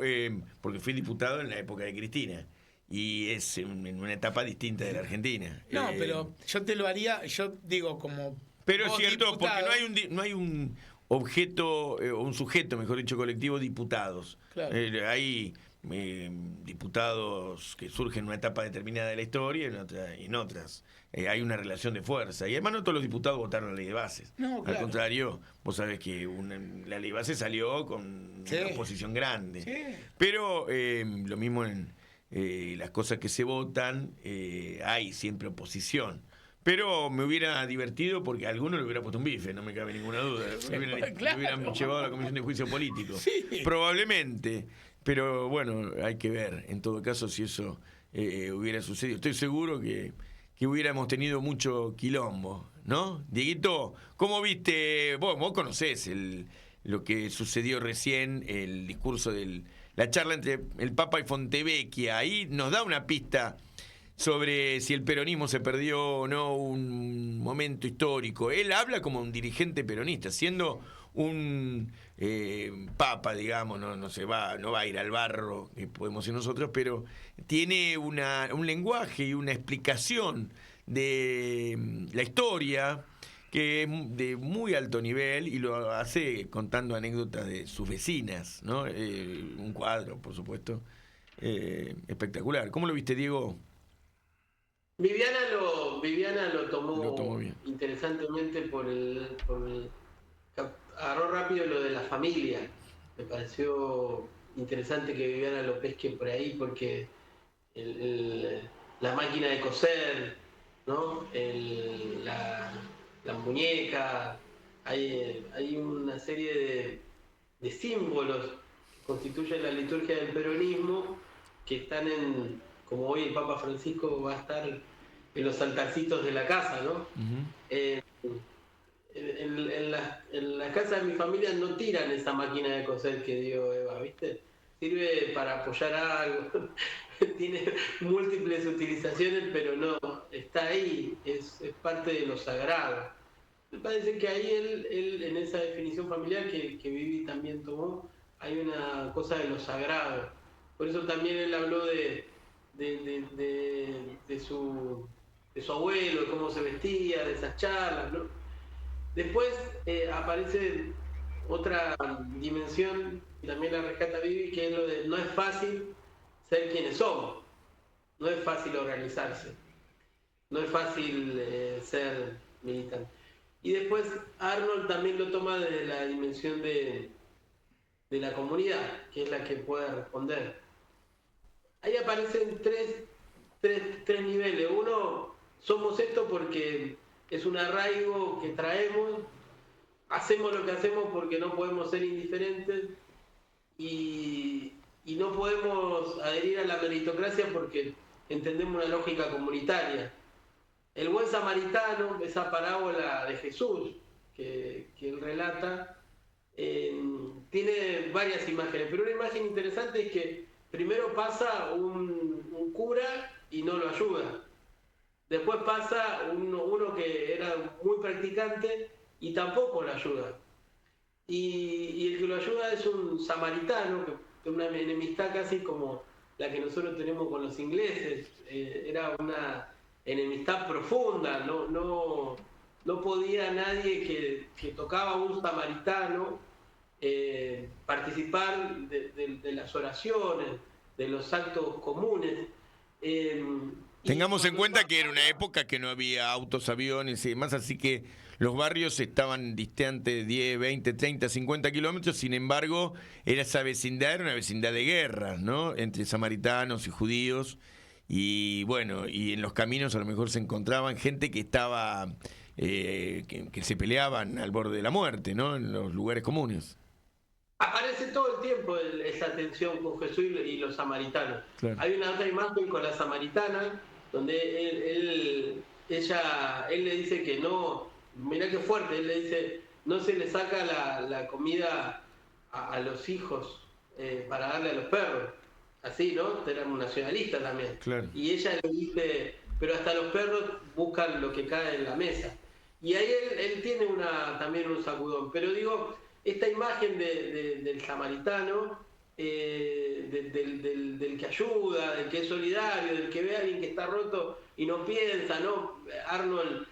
porque fui diputado en la época de Cristina, y es en una etapa distinta de la Argentina. No, pero yo te lo haría, yo digo, como... Pero es cierto, diputado, porque no hay un objeto, o un sujeto, mejor dicho, colectivo, diputados. Claro. Hay diputados que surgen en una etapa determinada de la historia y en otras. Hay una relación de fuerza. Y además no todos los diputados votaron la ley de bases. No, claro. Al contrario, vos sabés que la ley de bases salió con una oposición grande. Sí. Pero lo mismo en las cosas que se votan, hay siempre oposición. Pero me hubiera divertido porque a alguno le hubiera puesto un bife, no me cabe ninguna duda. Me hubieran llevado a la Comisión de Juicio Político. Sí. Probablemente. Pero bueno, hay que ver, en todo caso, si eso hubiera sucedido. Estoy seguro que hubiéramos tenido mucho quilombo, ¿no? Dieguito, ¿cómo viste? Vos conocés lo que sucedió recién, el discurso la charla entre el Papa y Fontevecchia. Ahí nos da una pista sobre si el peronismo se perdió o no un momento histórico. Él habla como un dirigente peronista, siendo un papa, digamos, no va a ir al barro, que podemos ir nosotros, pero tiene un lenguaje y una explicación de la historia que es de muy alto nivel y lo hace contando anécdotas de sus vecinas, ¿no? Un cuadro, por supuesto, espectacular. ¿Cómo lo viste, Diego? Viviana lo tomó bien. Interesantemente agarró rápido lo de la familia. Me pareció interesante que Viviana lo pesque por ahí porque la máquina de coser, ¿no? La muñeca, hay una serie de símbolos que constituyen la liturgia del peronismo que están como hoy el Papa Francisco va a estar en los altarcitos de la casa, ¿no? Uh-huh. En la casa de mi familia no tiran esa máquina de coser que dio Eva, ¿viste? Sirve para apoyar algo, tiene múltiples utilizaciones, pero no, está ahí, es parte de lo sagrado. Me parece que ahí él en esa definición familiar que Vivi también tomó, hay una cosa de lo sagrado. Por eso también él habló de su abuelo, de cómo se vestía, de esas charlas, ¿no? Después aparece otra dimensión, y también la rescata Vivi, que es lo de no es fácil ser quienes somos, no es fácil organizarse, no es fácil ser militante. Y después Arnold también lo toma desde la dimensión de la comunidad, que es la que puede responder. Ahí aparecen tres niveles. Uno, somos esto porque es un arraigo que traemos, hacemos lo que hacemos porque no podemos ser indiferentes y no podemos adherir a la meritocracia porque entendemos una lógica comunitaria. El buen samaritano, esa parábola de Jesús, que él relata, tiene varias imágenes, pero una imagen interesante es que primero pasa un cura y no lo ayuda. Después pasa uno que era muy practicante y tampoco lo ayuda. Y el que lo ayuda es un samaritano, que tiene una enemistad casi como la que nosotros tenemos con los ingleses. Era una enemistad profunda, no podía nadie que tocaba a un samaritano participar de las oraciones, de los actos comunes. Tengamos en cuenta que era una época que no había autos, aviones y demás, así que los barrios estaban distantes de 10, 20, 30, 50 kilómetros. Sin embargo, esa vecindad era una vecindad de guerra, ¿no? Entre samaritanos y judíos. Y bueno, y en los caminos a lo mejor se encontraban gente que estaba, que se peleaban al borde de la muerte, ¿no? En los lugares comunes. Aparece todo el tiempo esa tensión con Jesús y los samaritanos. Claro. Hay una otra imagen con la samaritana donde él le dice que no, mirá qué fuerte, él le dice, no se le saca la comida a los hijos para darle a los perros. Así, ¿no? Era un nacionalista también. Claro. Y ella le dice, pero hasta los perros buscan lo que cae en la mesa. Y ahí él tiene también un sacudón. Pero digo, esta imagen del samaritano, del que ayuda, del que es solidario, del que ve a alguien que está roto y no piensa, ¿no? Arnold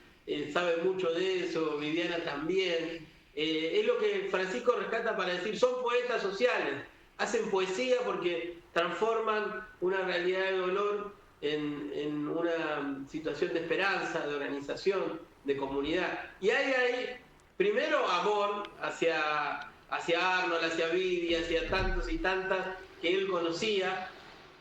sabe mucho de eso, Viviana también. Es lo que Francisco rescata para decir, son poetas sociales, hacen poesía porque transforman una realidad de dolor en una situación de esperanza, de organización, de comunidad. Y hay primero amor hacia Arnold, hacia Vivi, hacia tantos y tantas que él conocía,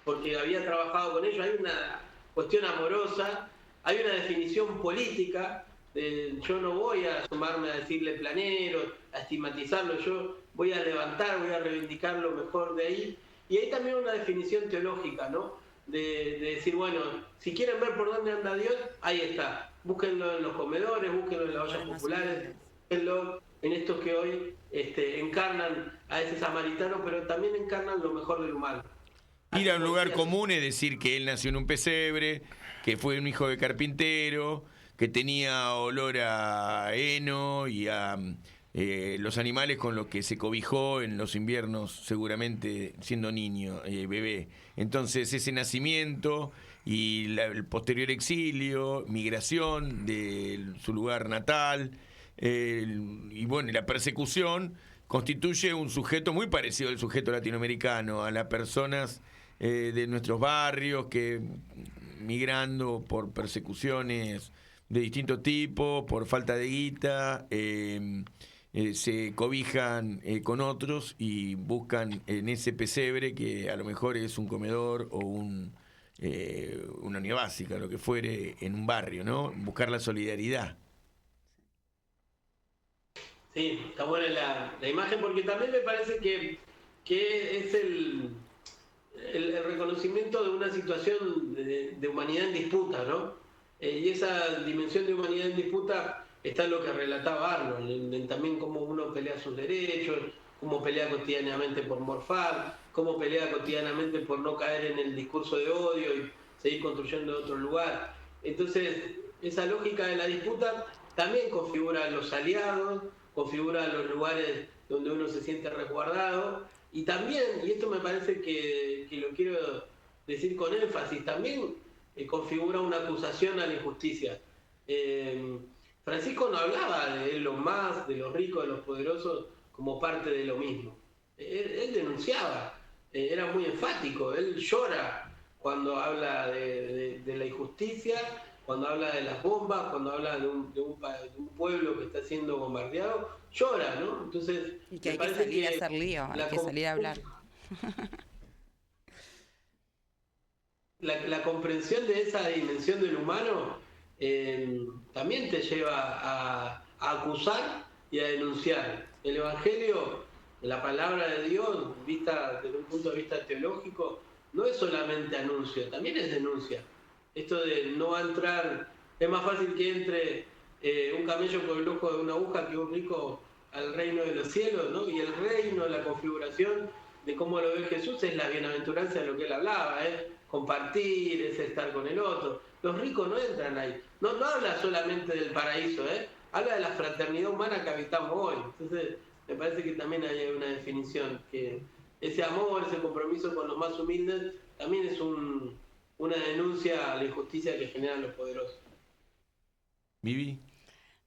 porque había trabajado con ellos. Hay una cuestión amorosa, hay una definición política. Yo no voy a sumarme a decirle planero, a estigmatizarlo, yo voy a levantar, voy a reivindicar lo mejor de ahí. Y hay también una definición teológica, ¿no? De decir, bueno, si quieren ver por dónde anda Dios, ahí está. Búsquenlo en los comedores, búsquenlo en las ollas populares, búsquenlo en estos que hoy encarnan a ese samaritano, pero también encarnan lo mejor del humano. Ir a un lugar común es decir que él nació en un pesebre, que fue un hijo de carpintero, que tenía olor a heno y a los animales con los que se cobijó en los inviernos, seguramente siendo niño, bebé. Entonces ese nacimiento y el posterior exilio, migración de su lugar natal, y bueno, la persecución constituye un sujeto muy parecido al sujeto latinoamericano, a las personas de nuestros barrios que migrando por persecuciones de distinto tipo, por falta de guita, se cobijan con otros y buscan en ese pesebre, que a lo mejor es un comedor o una unidad básica, lo que fuere, en un barrio, ¿no? Buscar la solidaridad. Sí, está buena la imagen, porque también me parece que es el reconocimiento de una situación de humanidad en disputa, ¿no? Y esa dimensión de humanidad en disputa está en lo que relataba Arnold, en también cómo uno pelea sus derechos, cómo pelea cotidianamente por morfar, cómo pelea cotidianamente por no caer en el discurso de odio y seguir construyendo otro lugar. Entonces, esa lógica de la disputa también configura los aliados, configura los lugares donde uno se siente resguardado, y también, y esto me parece que lo quiero decir con énfasis, también configura una acusación a la injusticia. Francisco no hablaba de los más, de los ricos, de los poderosos, como parte de lo mismo. Él denunciaba, era muy enfático, él llora cuando habla de la injusticia, cuando habla de las bombas, cuando habla de un pueblo que está siendo bombardeado, llora, ¿no? Entonces, y que hay que salir a hacer lío, hay que salir a hablar. La comprensión de esa dimensión del humano también te lleva a acusar y a denunciar. El Evangelio, la palabra de Dios, vista desde un punto de vista teológico, no es solamente anuncio, también es denuncia. Esto de no entrar, es más fácil que entre un camello por el ojo de una aguja que un rico al reino de los cielos, ¿no? Y el reino, la configuración de cómo lo ve Jesús es la bienaventuranza de lo que él hablaba, compartir, es estar con el otro. Los ricos no entran ahí. No habla solamente del paraíso, habla de la fraternidad humana que habitamos hoy. Entonces, me parece que también hay una definición, que ese amor, ese compromiso con los más humildes, también es una denuncia a la injusticia que generan los poderosos. ¿Vivi?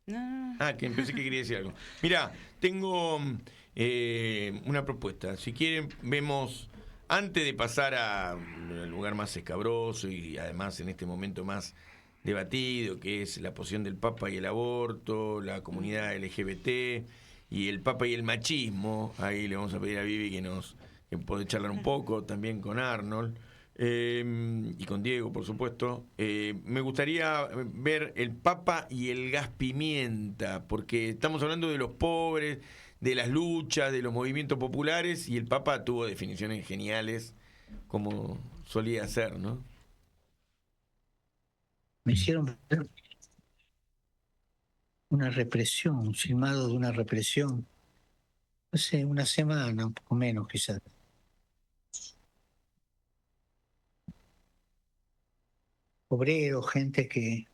No. Que pensé que quería decir algo. Mira, tengo una propuesta. Si quieren, vemos, antes de pasar al lugar más escabroso y además en este momento más debatido, que es la posición del Papa y el aborto, la comunidad LGBT y el Papa y el machismo, ahí le vamos a pedir a Vivi que puede charlar un poco también con Arnold. Y con Diego, por supuesto. Me gustaría ver el Papa y el gas pimienta, porque estamos hablando de los pobres, de las luchas, de los movimientos populares, y el Papa tuvo definiciones geniales, como solía hacer, ¿no? Me hicieron ver una represión, un filmado de una represión, hace una semana, un poco menos quizás. Obreros, gente que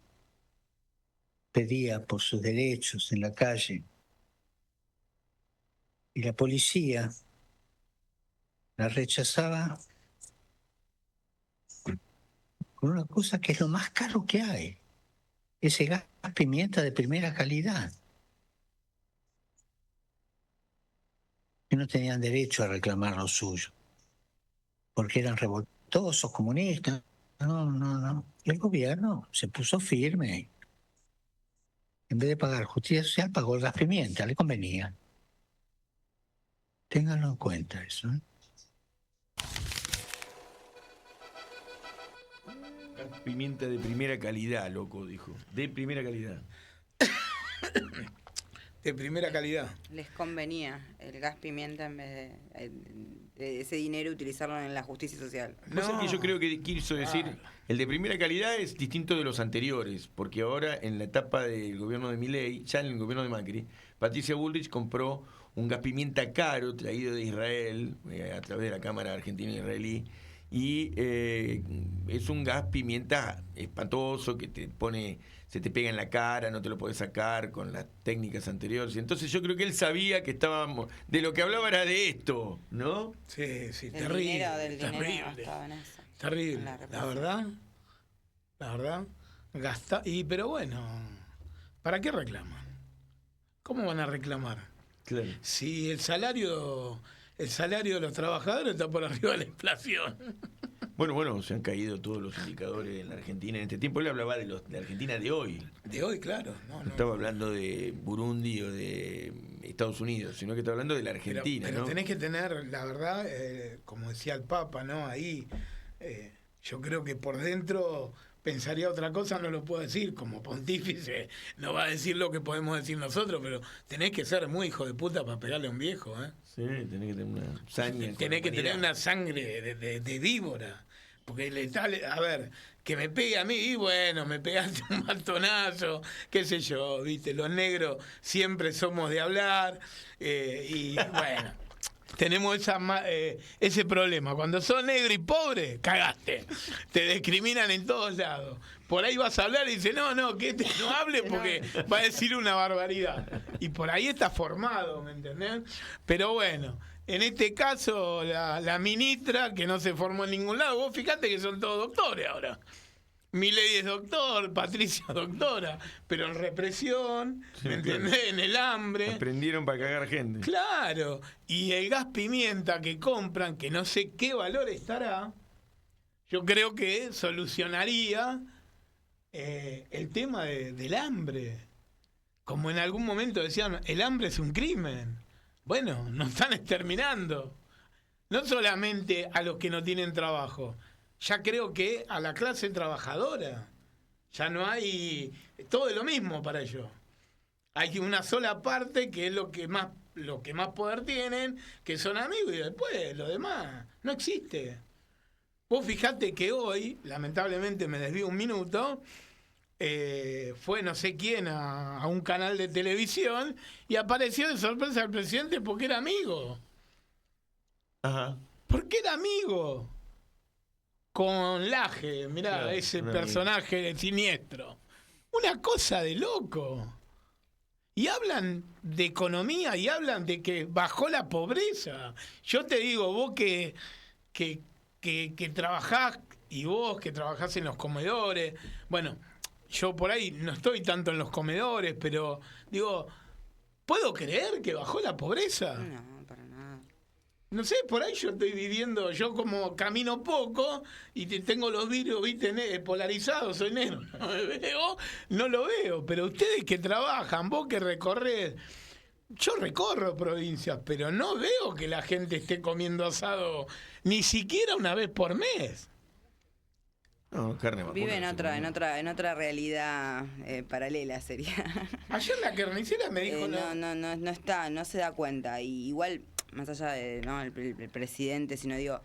pedía por sus derechos en la calle. Y la policía la rechazaba con una cosa que es lo más caro que hay. Ese gas pimienta de primera calidad. Que no tenían derecho a reclamar lo suyo. Porque eran revoltosos, comunistas. No. El gobierno se puso firme. En vez de pagar justicia social, pagó el gas pimienta, le convenía. Ténganlo en cuenta eso. Gas pimienta de primera calidad, loco, dijo. De primera calidad. De primera calidad. Les convenía el gas pimienta en vez de ese dinero utilizarlo en la justicia social. No, que yo creo que quiso decir, el de primera calidad es distinto de los anteriores, porque ahora en la etapa del gobierno de Milei, ya en el gobierno de Macri, Patricia Bullrich compró un gas pimienta caro traído de Israel, a través de la Cámara Argentina e Israelí, y es un gas pimienta espantoso que se te pega en la cara, no te lo podés sacar con las técnicas anteriores. Entonces yo creo que él sabía que estábamos, de lo que hablaba era de esto, ¿no? Sí, Del terrible. dinero, del dinero terrible. gastado en eso. Terrible. En La verdad, pero bueno, ¿para qué reclaman? ¿Cómo van a reclamar? Claro. Si el salario de los trabajadores está por arriba de la inflación. Bueno, se han caído todos los indicadores en la Argentina en este tiempo. Él hablaba de la Argentina de hoy. De hoy, claro. No estaba hablando de Burundi o de Estados Unidos, sino que estaba hablando de la Argentina. Pero ¿no? tenés que tener, la verdad, como decía el Papa, ¿no? Ahí, yo creo que por dentro pensaría otra cosa, no lo puedo decir, como pontífice no va a decir lo que podemos decir nosotros, pero tenés que ser muy hijo de puta para pegarle a un viejo, ¿eh? Sí, tenés que tener una saña. Tenés que tener una sangre de víbora, porque a ver, que me pegue a mí, y bueno, me pegaste un bastonazo, qué sé yo, viste, los negros siempre somos de hablar, y bueno, tenemos ese problema. Cuando sos negro y pobre, cagaste. Te discriminan en todos lados. Por ahí vas a hablar y dices, no, que no hable porque va a decir una barbaridad. Y por ahí está formado, ¿me entendés? Pero bueno, en este caso, la ministra, que no se formó en ningún lado, vos fíjate que son todos doctores ahora. Milei es doctor, Patricia doctora, pero en represión, ¿me entendés? En el hambre. Aprendieron para cagar gente. Claro, y el gas pimienta que compran, que no sé qué valor estará, yo creo que solucionaría el tema del hambre. Como en algún momento decían, el hambre es un crimen. Bueno, nos están exterminando. No solamente a los que no tienen trabajo, ya creo que a la clase trabajadora. Ya no hay... Todo es lo mismo para ellos. Hay una sola parte que es lo que más poder tienen, que son amigos, y después lo demás no existe. Vos fijate que hoy, lamentablemente me desvío un minuto, fue no sé quién a un canal de televisión y apareció de sorpresa el presidente porque era amigo. Ajá. Porque era amigo. Con Laje, mirá, Claro, ese un personaje siniestro. Una cosa de loco. Y hablan de economía y hablan de que bajó la pobreza. Yo te digo, vos que trabajás, y vos que trabajás en los comedores, bueno, yo por ahí no estoy tanto en los comedores, pero digo, ¿puedo creer que bajó la pobreza? No, para nada. No sé, por ahí yo estoy viviendo, yo como camino poco y tengo los vidrios, viste, polarizados, soy negro, no lo veo, pero ustedes que trabajan, vos que recorres, yo recorro provincias, pero no veo que la gente esté comiendo asado ni siquiera una vez por mes. No, carne vacuna. Vive en otra realidad paralela sería. Ayer la carnicera me dijo no se da cuenta. Y igual, más allá de el presidente, sino digo,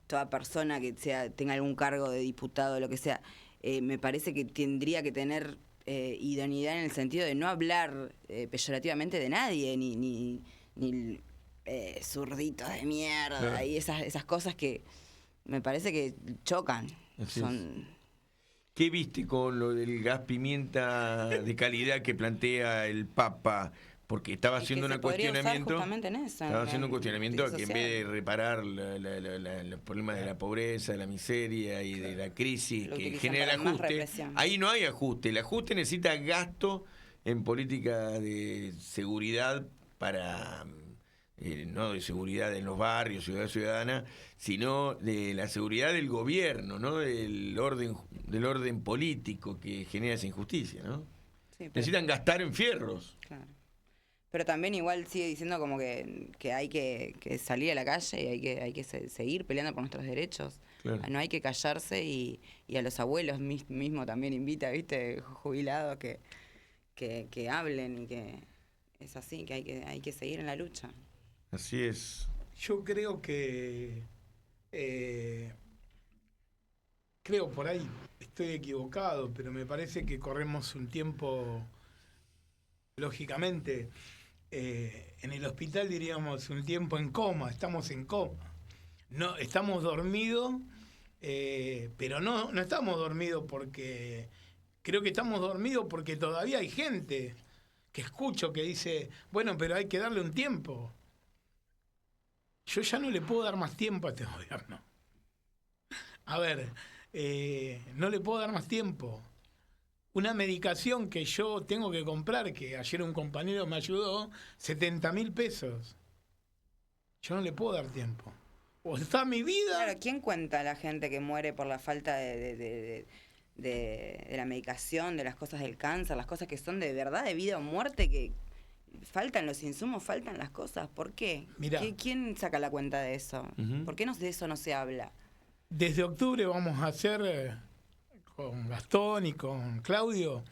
toda persona que tenga algún cargo de diputado o lo que sea, me parece que tendría que tener idoneidad en el sentido de no hablar peyorativamente de nadie, ni zurditos de mierda, y esas cosas que me parece que chocan. ¿Qué viste con lo del gas pimienta de calidad que plantea el Papa? Porque estaba haciendo un cuestionamiento. Estaba haciendo un cuestionamiento que en vez de reparar los problemas de la pobreza, de la miseria y de la crisis que genera el ajuste, ahí no hay ajuste. El ajuste necesita gasto en política de seguridad para. No de seguridad en los barrios, ciudad ciudadana, sino de la seguridad del gobierno, ¿no? Del orden político que genera esa injusticia, ¿no? Sí, necesitan gastar en fierros. Claro. Pero también igual sigue diciendo como que hay que salir a la calle y hay que seguir peleando por nuestros derechos. Claro. No hay que callarse y a los abuelos mismo también invita, ¿viste? Jubilados que hablen y que es así, que hay que seguir en la lucha. Así es. Yo creo que creo por ahí, estoy equivocado, pero me parece que corremos un tiempo, lógicamente, en el hospital diríamos un tiempo en coma, estamos en coma. No, estamos dormidos, pero no estamos dormidos porque, creo que estamos dormidos porque todavía hay gente que escucho que dice, bueno, pero hay que darle un tiempo. Yo ya no le puedo dar más tiempo a este gobierno. A ver, no le puedo dar más tiempo. Una medicación que yo tengo que comprar, que ayer un compañero me ayudó, 70.000 pesos. Yo no le puedo dar tiempo. O está mi vida... Claro, ¿quién cuenta a la gente que muere por la falta de la medicación, de las cosas del cáncer, las cosas que son de verdad de vida o muerte, que... faltan los insumos, faltan las cosas? ¿Por qué? Mirá, ¿Quién saca la cuenta de eso? ¿Por qué de eso no se habla? Desde octubre vamos a hacer con Gastón y con Claudio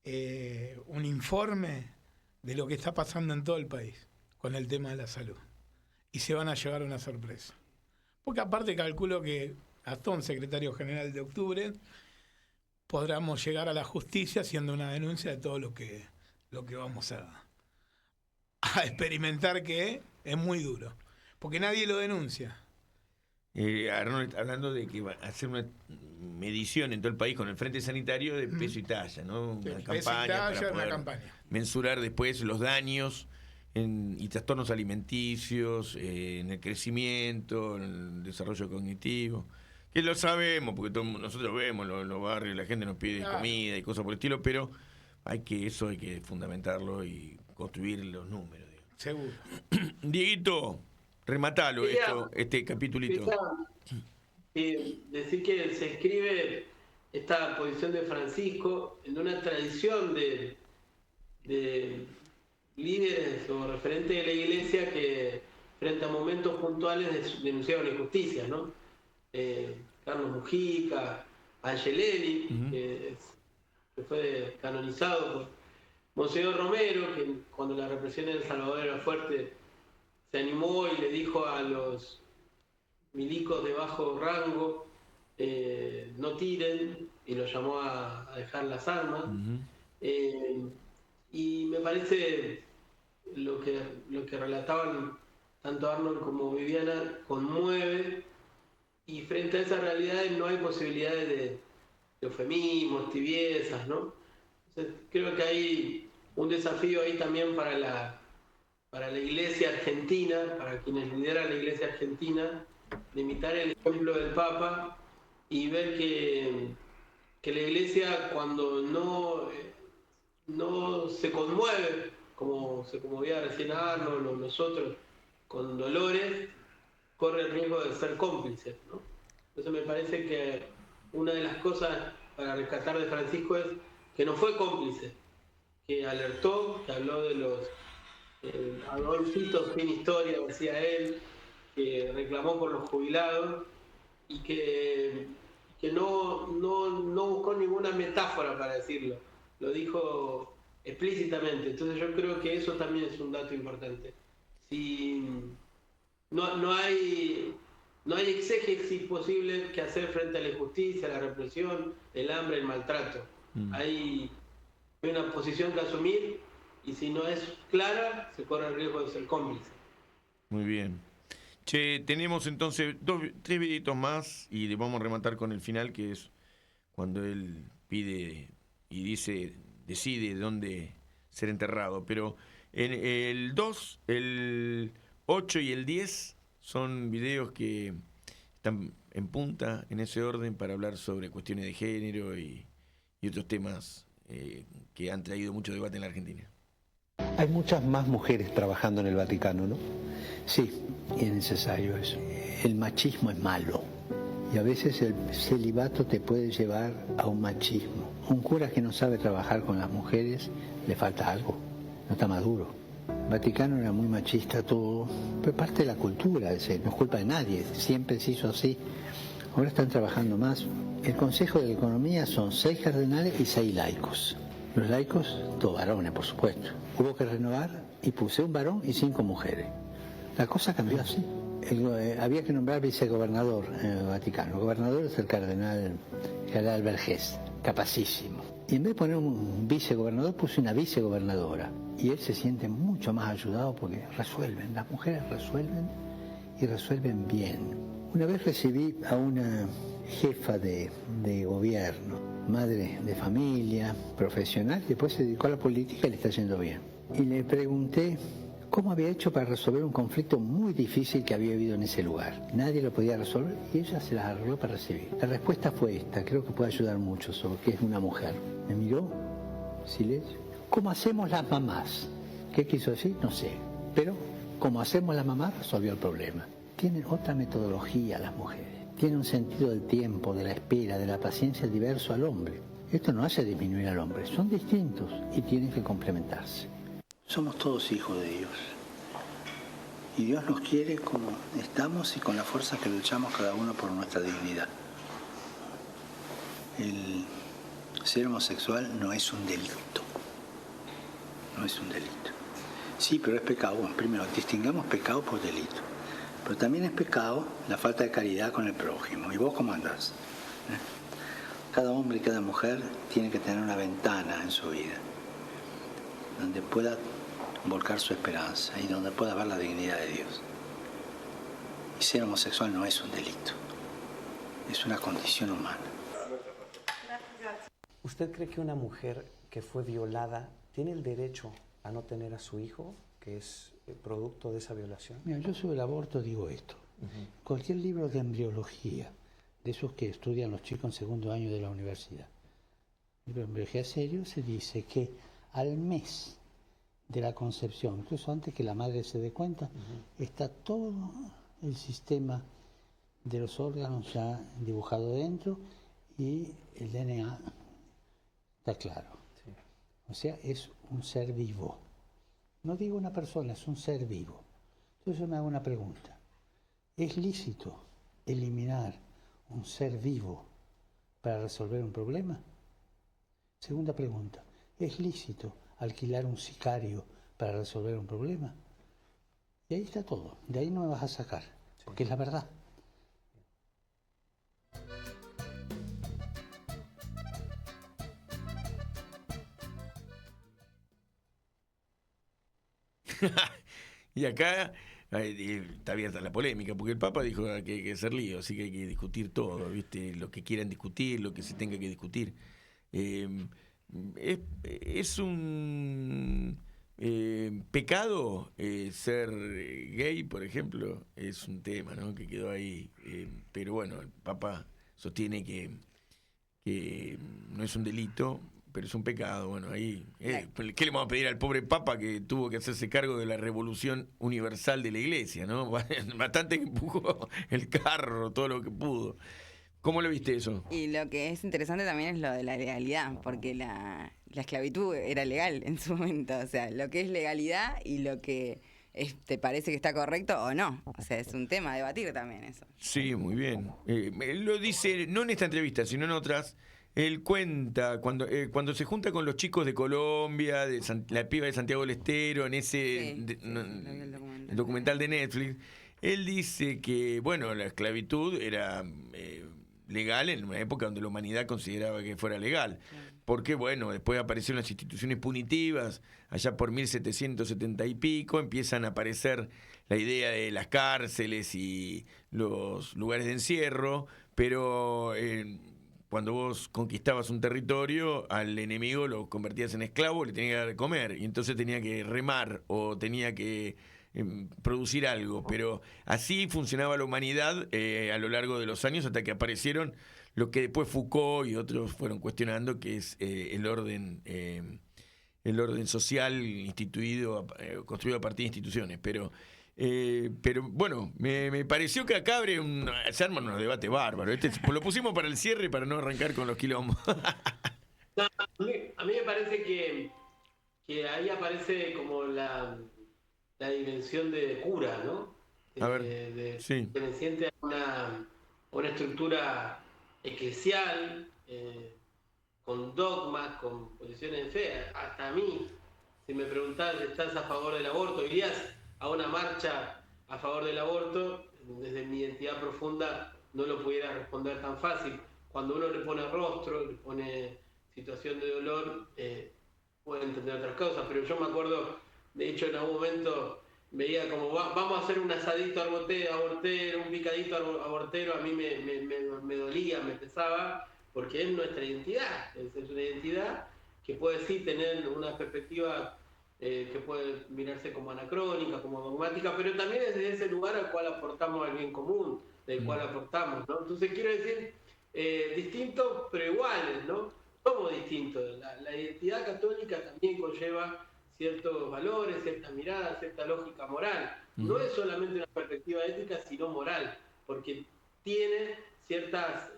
un informe de lo que está pasando en todo el país con el tema de la salud. Y se van a llevar una sorpresa. Porque aparte calculo que Gastón, secretario general de octubre, podremos llegar a la justicia haciendo una denuncia de todo lo que vamos a experimentar, que es muy duro, porque nadie lo denuncia. Arnold, hablando de que va a hacer una medición en todo el país con el Frente Sanitario de peso y talla, ¿no? Una campaña para poder mensurar después los daños y trastornos alimenticios, en el crecimiento, en el desarrollo cognitivo, que lo sabemos, porque nosotros vemos los barrios, la gente nos pide comida y cosas por el estilo, pero hay que fundamentarlo y construir los números. Digamos. Seguro. Dieguito, rematalo este capitulito. Decir que se escribe esta posición de Francisco en una tradición de líderes o referentes de la Iglesia que frente a momentos puntuales denunciaron injusticias, ¿no? Carlos Mujica, Angelelli, que fue canonizado por Monseñor Romero, que cuando la represión en El Salvador era fuerte, se animó y le dijo a los milicos de bajo rango, no tiren, y lo llamó a dejar las armas. Y me parece lo que relataban tanto Arnold como Viviana conmueve, y frente a esas realidades no hay posibilidades de eufemismos, tibiezas, ¿no? Entonces, creo que hay un desafío ahí también para la Iglesia argentina, para quienes lideran la Iglesia argentina, de imitar el ejemplo del Papa y ver que la Iglesia, cuando no se conmueve, como se conmovía recién Arnold o nosotros, con dolores, corre el riesgo de ser cómplices, ¿no? Entonces me parece que una de las cosas para rescatar de Francisco es que no fue cómplice, que alertó, que habló de los adolfitos sin historia, decía él, que reclamó por los jubilados y que no buscó ninguna metáfora para decirlo, lo dijo explícitamente. Entonces yo creo que eso también es un dato importante. Si no hay exégesis posible que hacer frente a la injusticia, la represión, el hambre, el maltrato. Hay una posición que asumir, y si no es clara, se corre el riesgo de ser cómplice. Muy bien. Che, tenemos entonces 3 videitos más y le vamos a rematar con el final, que es cuando él pide y decide dónde ser enterrado. Pero el 2, el 8 y el 10 son videos que están en punta, en ese orden, para hablar sobre cuestiones de género y otros temas que han traído mucho debate en la Argentina. Hay muchas más mujeres trabajando en el Vaticano, ¿no? Sí, y es necesario eso. El machismo es malo y a veces el celibato te puede llevar a un machismo. Un cura que no sabe trabajar con las mujeres, le falta algo, no está maduro. El Vaticano era muy machista todo, pero parte de la cultura, no es culpa de nadie, siempre se hizo así. Ahora están trabajando más. El Consejo de la Economía son 6 cardenales y 6 laicos. Los laicos, todos varones, por supuesto. Hubo que renovar y puse un varón y 5 mujeres. La cosa cambió así. Había que nombrar vicegobernador en el Vaticano. El gobernador es el cardenal Vergés, capacísimo. Y en vez de poner un vicegobernador, puse una vicegobernadora. Y él se siente mucho más ayudado porque resuelven. Las mujeres resuelven y resuelven bien. Una vez recibí a una jefa de gobierno, madre de familia, profesional, y después se dedicó a la política y le está yendo bien. Y le pregunté cómo había hecho para resolver un conflicto muy difícil que había habido en ese lugar. Nadie lo podía resolver y ella se las arregló para recibir. La respuesta fue esta, creo que puede ayudar mucho, sobre que es una mujer. Me miró, silencio. ¿Cómo hacemos las mamás? ¿Qué quiso decir? No sé. Pero como hacemos las mamás, resolvió el problema. Tienen otra metodología las mujeres. Tienen un sentido del tiempo, de la espera, de la paciencia diverso al hombre. Esto no hace disminuir al hombre, son distintos y tienen que complementarse. Somos todos hijos de Dios. Y Dios nos quiere como estamos y con la fuerza que luchamos cada uno por nuestra dignidad. El ser homosexual no es un delito. No es un delito. Sí, pero es pecado. Bueno, primero, distingamos pecado por delito. Pero también es pecado la falta de caridad con el prójimo. ¿Y vos cómo andás? Cada hombre y cada mujer tiene que tener una ventana en su vida donde pueda volcar su esperanza y donde pueda ver la dignidad de Dios. Y ser homosexual no es un delito, es una condición humana. ¿Usted cree que una mujer que fue violada tiene el derecho a no tener a su hijo, que es producto de esa violación? Mira, yo sobre el aborto digo esto. Cualquier libro de embriología, de esos que estudian los chicos en segundo año de la universidad, libro de embriología serio, se dice que al mes de la concepción, incluso antes que la madre se dé cuenta, está todo el sistema de los órganos ya dibujado dentro y el DNA está claro. Sí. O sea, es un ser vivo. No digo una persona, es un ser vivo. Entonces yo me hago una pregunta. ¿Es lícito eliminar un ser vivo para resolver un problema? Segunda pregunta. ¿Es lícito alquilar un sicario para resolver un problema? Y ahí está todo. De ahí no me vas a sacar, porque es la verdad. Y acá está abierta la polémica, porque el Papa dijo que hay que hacer lío, así que hay que discutir todo, ¿viste? Lo que quieran discutir, lo que se tenga que discutir. Es un pecado ser gay, por ejemplo, es un tema, ¿no? Que quedó ahí. Pero bueno, el Papa sostiene que no es un delito, pero es un pecado. Bueno, ahí, ¿qué le vamos a pedir al pobre Papa que tuvo que hacerse cargo de la revolución universal de la Iglesia, ¿no? Bastante que empujó el carro, todo lo que pudo. ¿Cómo lo viste eso? Y lo que es interesante también es lo de la legalidad, porque la esclavitud era legal en su momento. O sea, lo que es legalidad y lo que te parece que está correcto o no. O sea, es un tema a debatir también eso. Sí, muy bien. Él lo dice, no en esta entrevista, sino en otras. Él cuenta cuando se junta con los chicos de Colombia, la piba de Santiago del Estero, en ese el documental de Netflix. Él dice que, bueno, la esclavitud era legal en una época donde la humanidad consideraba que fuera legal. Porque, bueno, después aparecieron las instituciones punitivas, allá por 1770 y pico, empiezan a aparecer la idea de las cárceles y los lugares de encierro, pero cuando vos conquistabas un territorio, al enemigo lo convertías en esclavo, le tenías que dar de comer, y entonces tenía que remar o tenía que producir algo, pero así funcionaba la humanidad a lo largo de los años hasta que aparecieron lo que después Foucault y otros fueron cuestionando, que es el orden social instituido, construido a partir de instituciones. Pero bueno, me pareció que acá se arman unos debates bárbaros. Lo pusimos para el cierre para no arrancar con los quilombos. No, a mí me parece que ahí aparece como la dimensión de cura, ¿no? A ver, sí. Perteneciente a una estructura eclesial, con dogmas, con posiciones de fe. Hasta a mí, si me preguntás, ¿estás a favor del aborto? ¿Irías a una marcha a favor del aborto? Desde mi identidad profunda no lo pudiera responder tan fácil. Cuando uno le pone rostro, le pone situación de dolor, puede entender otras cosas, pero yo me acuerdo, de hecho en algún momento veía como vamos a hacer un asadito abortero, un picadito abortero, a mí me dolía, me pesaba, porque es nuestra identidad, es una identidad que puede sí tener una perspectiva que puede mirarse como anacrónica, como dogmática, pero también es de ese lugar al cual aportamos al bien común, del cual aportamos, ¿no? Entonces quiero decir, distintos pero iguales, ¿no? Somos distintos. La identidad católica también conlleva ciertos valores, ciertas miradas, cierta lógica moral. No es solamente una perspectiva ética, sino moral, porque tiene ciertas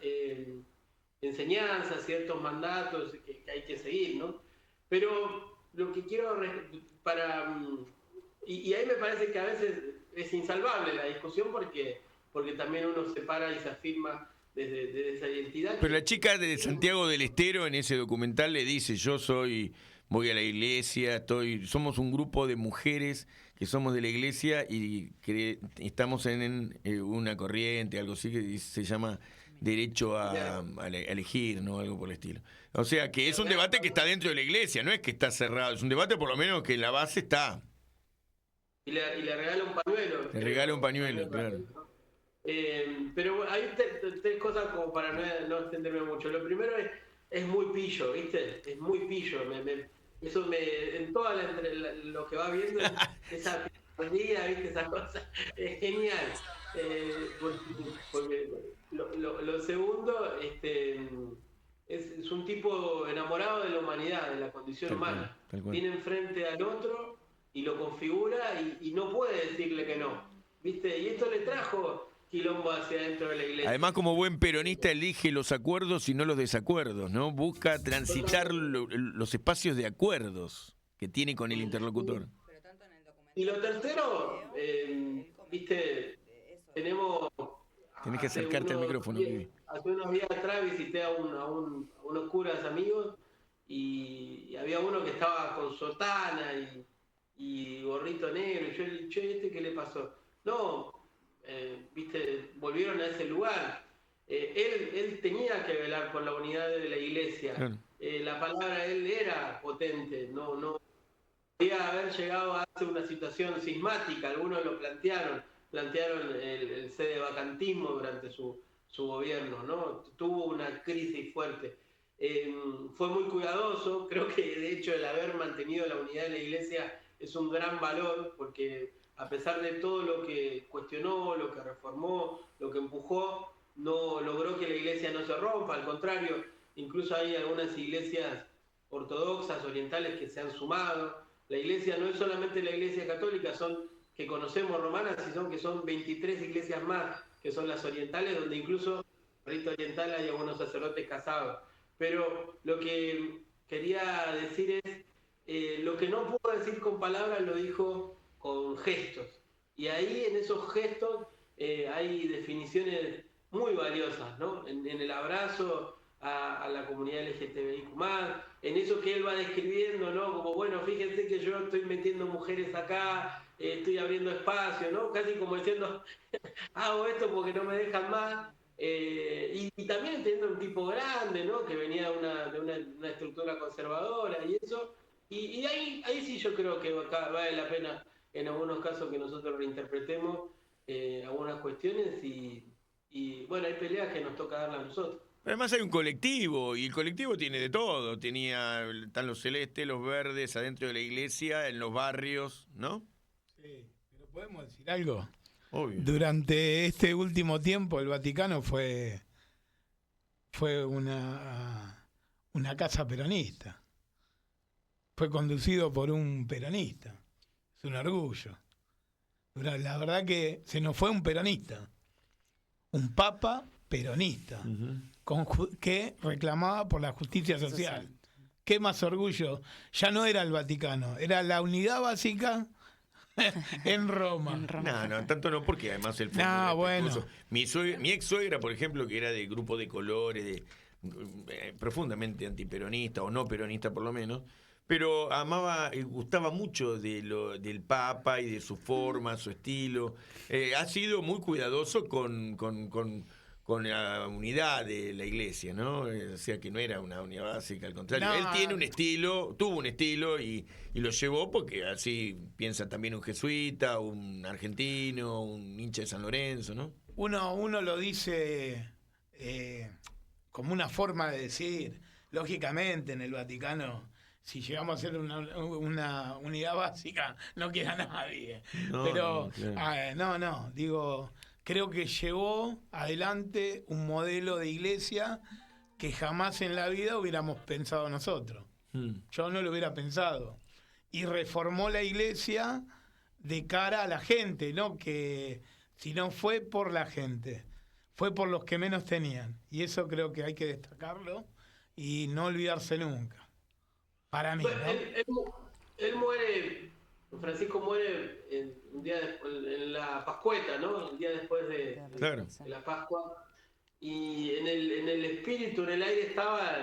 enseñanzas, ciertos mandatos que hay que seguir, ¿no? Pero lo que quiero y ahí me parece que a veces es insalvable la discusión porque también uno se para y se afirma desde esa identidad. Pero la chica de Santiago del Estero en ese documental le dice, voy a la iglesia, somos un grupo de mujeres que somos de la iglesia y que estamos en una corriente, algo así que se llama derecho a elegir, ¿no? Algo por el estilo. O sea, que es un debate que está dentro de la iglesia, no es que está cerrado, es un debate por lo menos que en la base está. Y le regala un pañuelo. Le regala un pañuelo, claro. Pero hay tres cosas como para no extenderme mucho. Lo primero es muy pillo, ¿viste? Es muy pillo. Eso en toda lo que va viendo, esa picardía, ¿viste? Esa cosa, es genial. Porque lo segundo, es un tipo enamorado de la humanidad, de la condición humana. Viene enfrente al otro y lo configura y no puede decirle que no, ¿viste? Y esto le trajo quilombo hacia adentro de la iglesia. Además, como buen peronista, elige los acuerdos y no los desacuerdos, ¿no? Busca transitar los espacios de acuerdos que tiene con el interlocutor. Y lo tercero, ¿viste? Tenés que acercarte al micrófono, Vivi. Hace unos días atrás visité a unos curas amigos y había uno que estaba con sotana y gorrito negro. Y yo le dije, ¿qué le pasó? No, ¿viste? Volvieron a ese lugar. Él tenía que velar por la unidad de la iglesia. Claro. La palabra él era potente, no podría haber llegado a ser una situación sismática. Algunos lo plantearon el sedevacantismo durante su gobierno, ¿no? Tuvo una crisis fuerte. Fue muy cuidadoso, creo que de hecho el haber mantenido la unidad de la Iglesia es un gran valor, porque a pesar de todo lo que cuestionó, lo que reformó, lo que empujó, no logró que la Iglesia no se rompa, al contrario, incluso hay algunas iglesias ortodoxas, orientales, que se han sumado. La Iglesia no es solamente la Iglesia católica, que conocemos romanas, sino que son 23 iglesias más, que son las orientales, donde incluso en el rito oriental hay algunos sacerdotes casados. Pero lo que quería decir es, lo que no pudo decir con palabras lo dijo con gestos. Y ahí en esos gestos hay definiciones muy valiosas, ¿no? En el abrazo a la comunidad LGTBIQ+, en eso que él va describiendo, ¿no? Como, bueno, fíjense que yo estoy metiendo mujeres acá, estoy abriendo espacio, ¿no? Casi como diciendo, hago esto porque no me dejan más. Y también teniendo un tipo grande, ¿no? Que venía de una estructura conservadora y eso. Y ahí sí yo creo que vale la pena, en algunos casos, que nosotros reinterpretemos algunas cuestiones y bueno, hay peleas que nos toca darlas a nosotros. Además hay un colectivo, y el colectivo tiene de todo. Están los celestes, los verdes adentro de la iglesia, en los barrios, ¿no? Sí, pero podemos decir algo. Obvio. Durante este último tiempo el Vaticano fue una casa peronista. Fue conducido por un peronista. Es un orgullo. La verdad que se nos fue un peronista. Un papa peronista. Que reclamaba por la justicia social. Qué más orgullo. Ya no era el Vaticano, era la unidad básica en Roma. No, tanto no, porque además el bueno. Mi ex suegra, por ejemplo, que era de grupo de colores, profundamente antiperonista, o no peronista por lo menos, pero gustaba mucho del Papa y de su forma, su estilo. Ha sido muy cuidadoso con la unidad de la iglesia, ¿no? O sea, que no era una unidad básica, al contrario. Él tuvo un estilo y lo llevó porque así piensa también un jesuita, un argentino, un hincha de San Lorenzo, ¿no? Uno lo dice como una forma de decir, lógicamente en el Vaticano, si llegamos a ser una unidad básica, no queda nadie. Pero, claro. Digo, creo que llevó adelante un modelo de iglesia que jamás en la vida hubiéramos pensado nosotros. Yo no lo hubiera pensado. Y reformó la iglesia de cara a la gente, ¿no? Que si no fue por la gente, fue por los que menos tenían. Y eso creo que hay que destacarlo y no olvidarse nunca. Para mí, ¿no? Él muere, Francisco muere un día en la Pascueta, ¿no? El día después de la Pascua. Y en el espíritu, en el aire, estaba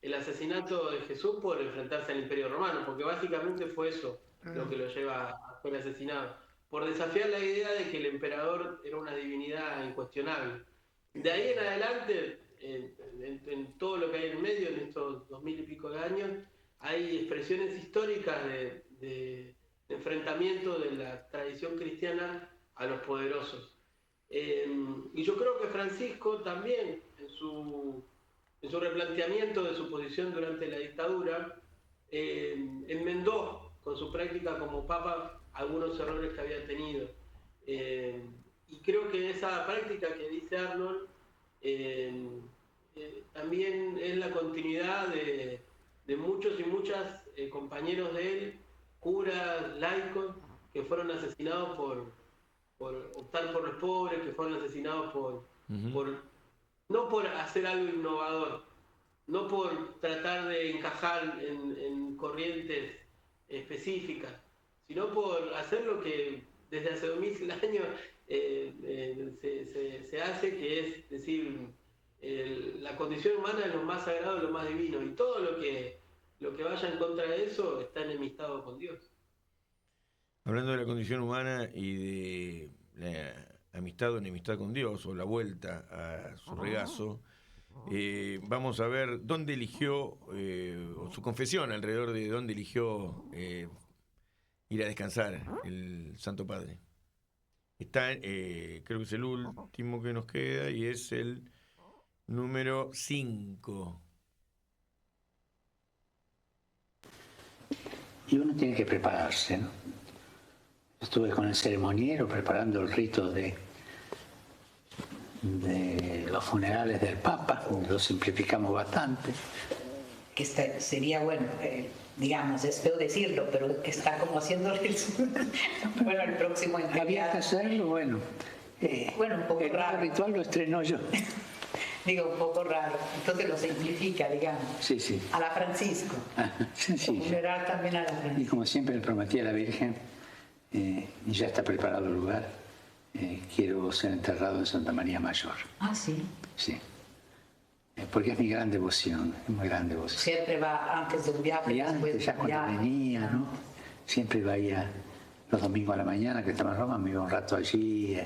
el asesinato de Jesús por enfrentarse al Imperio Romano, porque básicamente fue eso lo que lo lleva a ser asesinado, por desafiar la idea de que el emperador era una divinidad incuestionable. De ahí en adelante, en todo lo que hay en medio, en estos 2000 y pico de años, hay expresiones históricas de enfrentamiento de la tradición cristiana a los poderosos. Y yo creo que Francisco también, en su replanteamiento de su posición durante la dictadura, enmendó con su práctica como papa algunos errores que había tenido. Y creo que esa práctica que dice Arnold también es la continuidad de muchos y muchas compañeros de él, curas, laicos, que fueron asesinados por optar por los pobres, que fueron asesinados no por hacer algo innovador, no por tratar de encajar en corrientes específicas, sino por hacer lo que desde hace 2000 años se hace, que es decir, la condición humana es lo más sagrado, lo más divino, y todo lo que vaya en contra de eso está enemistado con Dios. Hablando de la condición humana y de la amistad o enemistad con Dios, o la vuelta a su regazo, vamos a ver dónde eligió, o su confesión alrededor de dónde eligió ir a descansar, el Santo Padre. Está, creo que es el último que nos queda y es el número 5. Y uno tiene que prepararse, ¿no? Estuve con el ceremoniero preparando el rito de los funerales del Papa, lo simplificamos bastante. Que sería bueno, digamos, es feo decirlo, pero que está como haciendo bueno, el próximo enviado. Había que hacerlo, bueno. Bueno, un poco raro. El ritual lo estrenó yo. Digo, un poco raro. Entonces lo simplifica, digamos. Sí, sí. A la Francisco. Sencillo. Funeral también a la Francisco. Y como siempre le prometí a la Virgen, y ya está preparado el lugar, quiero ser enterrado en Santa María Mayor. Ah, sí. Sí. Porque es mi gran devoción, es muy gran devoción. Siempre va antes de un viaje. Y antes, ya cuando venía, ¿no? Siempre iba los domingos a la mañana, que estaba en Roma, me iba un rato allí.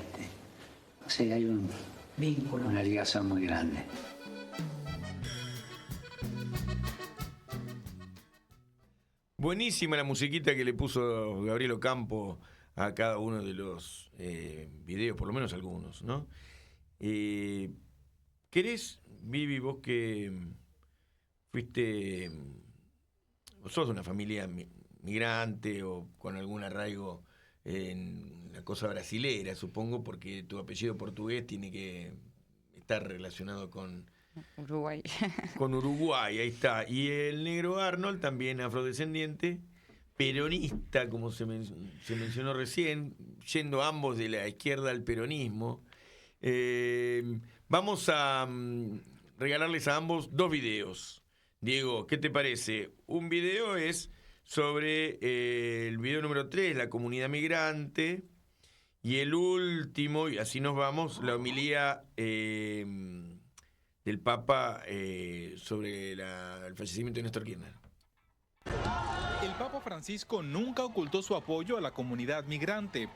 No sé, hay un vínculo, una ligación muy grande. Buenísima la musiquita que le puso Gabriel Ocampo a cada uno de los videos, por lo menos algunos, ¿no? ¿Querés, Vivi, vos que fuiste, vos sos de una familia migrante o con algún arraigo en la cosa brasilera, supongo, porque tu apellido portugués tiene que estar relacionado con Uruguay. Con Uruguay, ahí está. Y el negro Arnold, también afrodescendiente, peronista, como se mencionó recién, yendo ambos de la izquierda al peronismo. Vamos a regalarles a ambos 2 videos. Diego, ¿qué te parece? Un video es sobre el video número 3, la comunidad migrante, y el último, y así nos vamos, la homilía del Papa sobre el fallecimiento de Néstor Kirchner. El Papa Francisco nunca ocultó su apoyo a la comunidad migrante.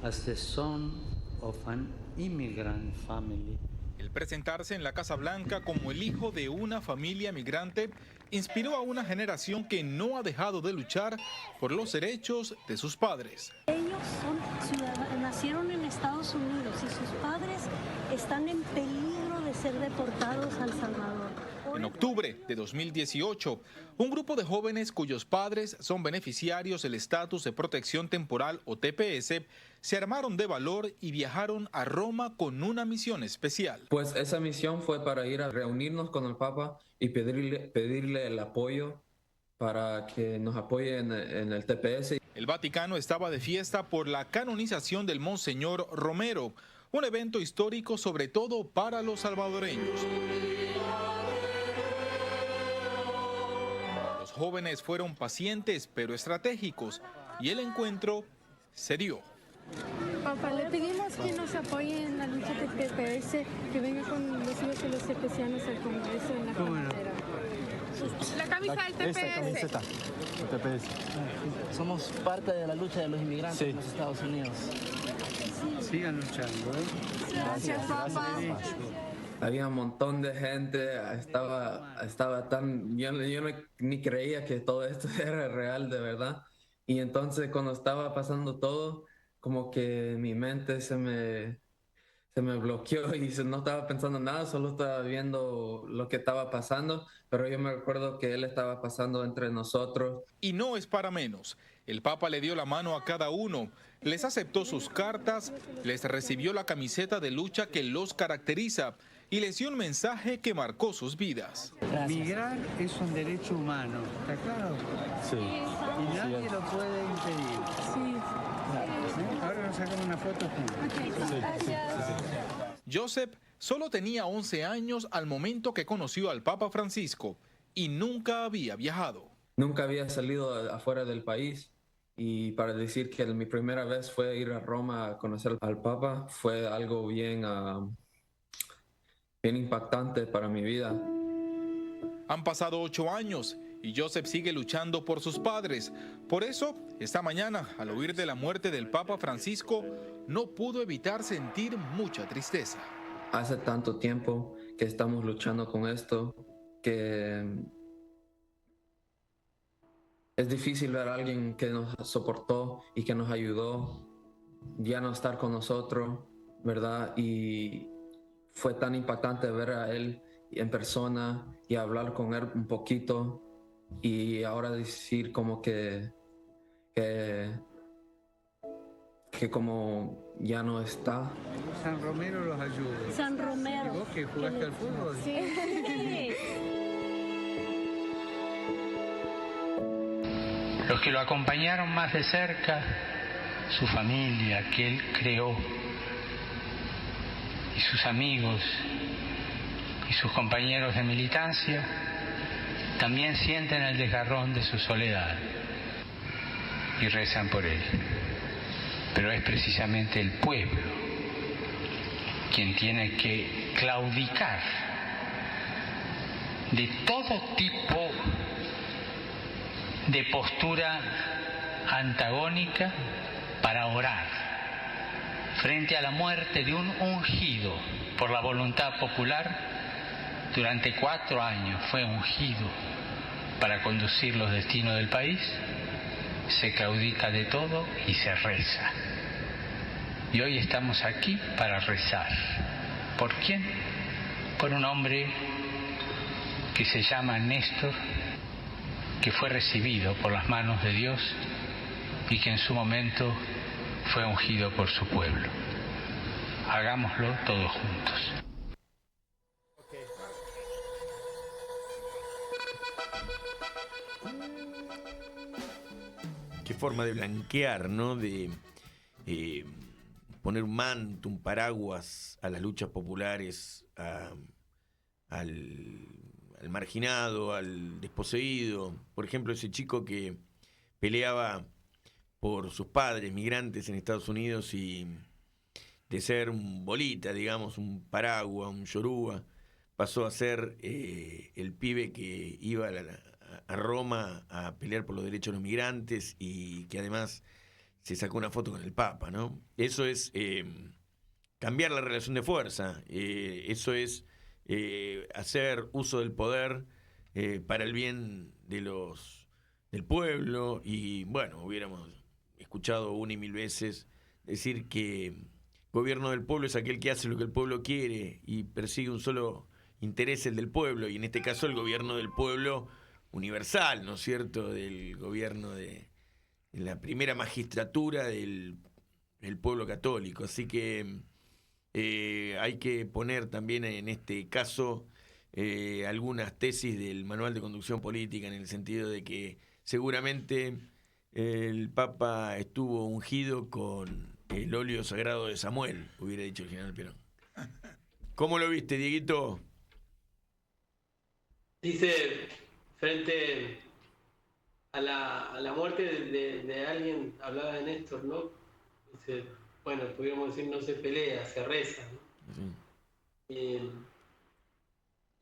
As the son of an immigrant family. El presentarse en la Casa Blanca como el hijo de una familia migrante inspiró a una generación que no ha dejado de luchar por los derechos de sus padres. Ellos son ciudadanos, nacieron en Estados Unidos y sus padres están en peligro de ser deportados a El Salvador. En octubre de 2018, un grupo de jóvenes cuyos padres son beneficiarios del estatus de protección temporal o TPS se armaron de valor y viajaron a Roma con una misión especial. Pues esa misión fue para ir a reunirnos con el Papa y pedirle el apoyo para que nos apoye en el TPS. El Vaticano estaba de fiesta por la canonización del Monseñor Romero, un evento histórico sobre todo para los salvadoreños. Los jóvenes fueron pacientes pero estratégicos y el encuentro se dio. Papá, le pedimos que nos apoye en la lucha del TPS, que venga con los hijos de los tepecianos al Congreso en la frontera. La camisa del TPS. Esta camiseta del TPS. Somos parte de la lucha de los inmigrantes en los Estados Unidos. Sigan luchando, ¿eh? Gracias, papá. Había un montón de gente, estaba tan... Yo ni creía que todo esto era real, de verdad. Y entonces cuando estaba pasando todo, como que mi mente se me bloqueó y no estaba pensando nada, solo estaba viendo lo que estaba pasando, pero yo me recuerdo que él estaba pasando entre nosotros. Y no es para menos. El Papa le dio la mano a cada uno, les aceptó sus cartas, les recibió la camiseta de lucha que los caracteriza y les dio un mensaje que marcó sus vidas. Migrar es un derecho humano, ¿está claro? Sí. Y nadie lo puede impedir. Sí. Ahora nos sacamos una foto juntos. Joseph solo tenía 11 años al momento que conoció al Papa Francisco y nunca había viajado. Nunca había salido afuera del país y para decir que mi primera vez fue ir a Roma a conocer al Papa fue algo bien impactante para mi vida. Han pasado 8 años y Joseph sigue luchando por sus padres. Por eso, esta mañana, al oír de la muerte del Papa Francisco, no pudo evitar sentir mucha tristeza. Hace tanto tiempo que estamos luchando con esto que es difícil ver a alguien que nos soportó y que nos ayudó ya no estar con nosotros, ¿verdad? Y fue tan impactante ver a él en persona y hablar con él un poquito y ahora decir como que como ya no está. San Romero los ayuda. San Romero. ¿Y vos que jugaste al fútbol? Sí. Los que lo acompañaron más de cerca, su familia que él creó, y sus amigos y sus compañeros de militancia, también sienten el desgarrón de su soledad y rezan por él. Pero es precisamente el pueblo quien tiene que claudicar de todo tipo de postura antagónica para orar frente a la muerte de un ungido por la voluntad popular. Durante 4 años fue ungido para conducir los destinos del país. Se claudica de todo y se reza. Y hoy estamos aquí para rezar. ¿Por quién? Por un hombre que se llama Néstor, que fue recibido por las manos de Dios y que en su momento fue ungido por su pueblo. Hagámoslo todos juntos. Qué forma de blanquear, ¿no? De poner un manto, un paraguas a las luchas populares, al marginado, al desposeído. Por ejemplo, ese chico que peleaba por sus padres migrantes en Estados Unidos y de ser un bolita, digamos, un paraguas, un yoruba, pasó a ser el pibe que iba a Roma a pelear por los derechos de los migrantes y que además se sacó una foto con el Papa, ¿no? Eso es cambiar la relación de fuerza, eso es hacer uso del poder para el bien del pueblo. Y bueno, hubiéramos escuchado una y mil veces decir que gobierno del pueblo es aquel que hace lo que el pueblo quiere y persigue un solo interés, el del pueblo, y en este caso el gobierno del pueblo universal, ¿no es cierto?, del gobierno de la primera magistratura del pueblo católico. Así que hay que poner también en este caso algunas tesis del manual de conducción política, en el sentido de que seguramente el Papa estuvo ungido con el óleo sagrado de Samuel, hubiera dicho el general Perón. ¿Cómo lo viste, Dieguito? Dice, frente a la muerte de alguien, hablaba de Néstor, ¿no? Dice, bueno, podríamos decir, no se pelea, se reza, ¿no? Sí.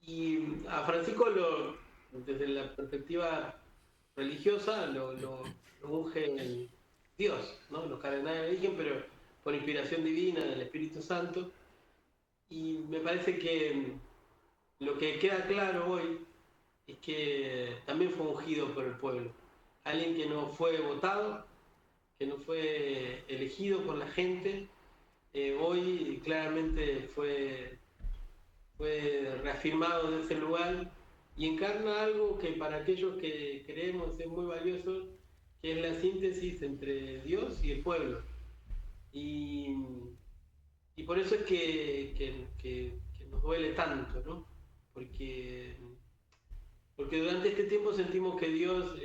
Y a Francisco, desde la perspectiva religiosa, lo unge en Dios, ¿no? Los cardenales eligen, pero por inspiración divina del Espíritu Santo. Y me parece que lo que queda claro hoy es que también fue ungido por el pueblo. Alguien que no fue votado, que no fue elegido por la gente, hoy claramente fue reafirmado en ese lugar y encarna algo que para aquellos que creemos es muy valioso, que es la síntesis entre Dios y el pueblo. Y por eso es que nos duele tanto, ¿no? Porque durante este tiempo sentimos que Dios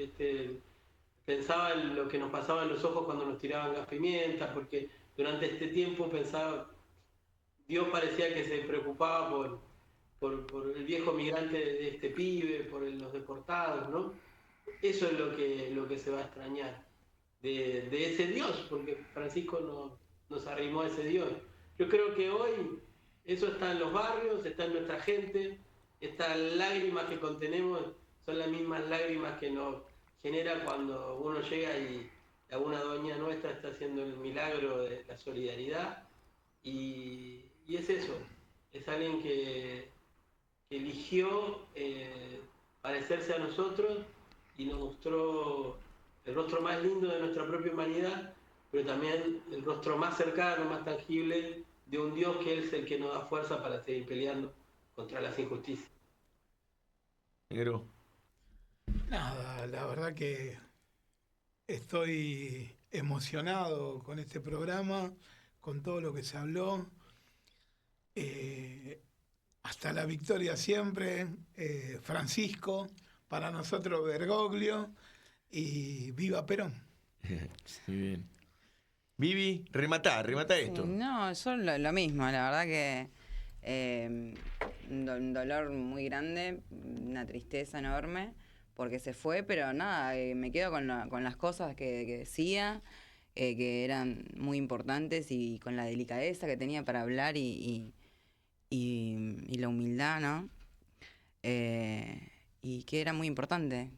pensaba en lo que nos pasaba en los ojos cuando nos tiraban gas pimienta, porque durante este tiempo Dios parecía que se preocupaba por el viejo migrante de este pibe, por los deportados, ¿no? Eso es lo que se va a extrañar de ese Dios, porque Francisco nos arrimó a ese Dios. Yo creo que hoy eso está en los barrios, está en nuestra gente, estas lágrimas que contenemos son las mismas lágrimas que nos genera cuando uno llega y alguna doña nuestra está haciendo el milagro de la solidaridad, y es eso, es alguien que eligió parecerse a nosotros y nos mostró el rostro más lindo de nuestra propia humanidad, pero también el rostro más cercano, más tangible de un Dios que es el que nos da fuerza para seguir peleando contra las injusticias. Negro. Nada, la verdad que estoy emocionado con este programa, con todo lo que se habló. Hasta la victoria siempre, Francisco, para nosotros Bergoglio, y viva Perón. Muy bien. Vivi, remata esto. No, yo lo mismo, la verdad que un dolor muy grande, una tristeza enorme, porque se fue, pero nada, me quedo con las cosas que decía, que eran muy importantes, y con la delicadeza que tenía para hablar y la humildad, ¿no? Y que era muy importante.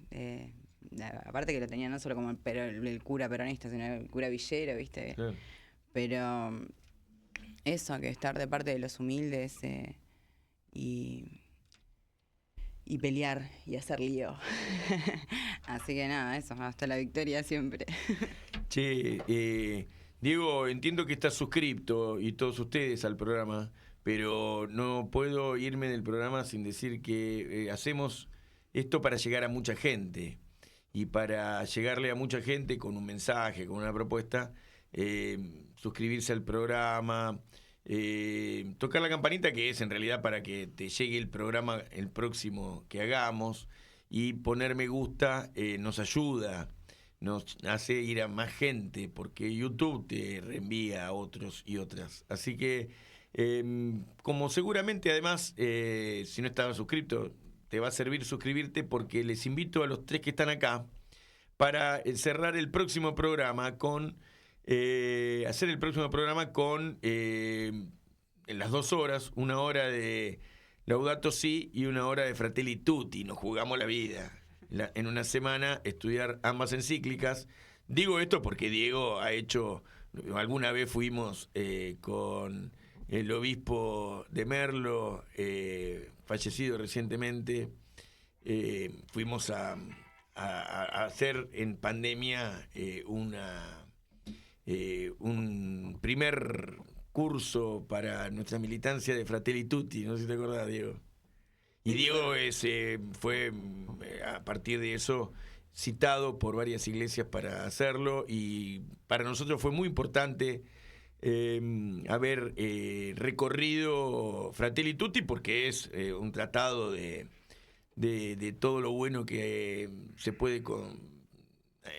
Aparte que lo tenía no solo como el cura peronista, sino el cura villero, ¿viste? Sí. Pero eso, que estar de parte de los humildes y pelear y hacer lío. Así que nada, eso, hasta la victoria siempre. Che, Diego, entiendo que estás suscripto y todos ustedes al programa, pero no puedo irme del programa sin decir que hacemos esto para llegar a mucha gente. Y para llegarle a mucha gente con un mensaje, con una propuesta, suscribirse al programa, tocar la campanita, que es en realidad para que te llegue el programa el próximo que hagamos, y poner me gusta nos ayuda, nos hace ir a más gente, porque YouTube te reenvía a otros y otras. Así que, como seguramente además, si no estabas suscrito, te va a servir suscribirte, porque les invito a los 3 que están acá para cerrar el próximo programa con hacer el próximo programa con en las 2 horas, 1 hora de Laudato Si y 1 hora de Fratelli Tutti. Nos jugamos la vida en una semana, estudiar ambas encíclicas. Digo esto porque Diego ha hecho, alguna vez fuimos con el obispo de Merlo, fallecido recientemente, fuimos a hacer en pandemia un primer curso para nuestra militancia de Fratelli Tutti, no sé si te acordás, Diego. Y Diego fue a partir de eso citado por varias iglesias para hacerlo, y para nosotros fue muy importante haber recorrido Fratelli Tutti, porque es un tratado de todo lo bueno que se puede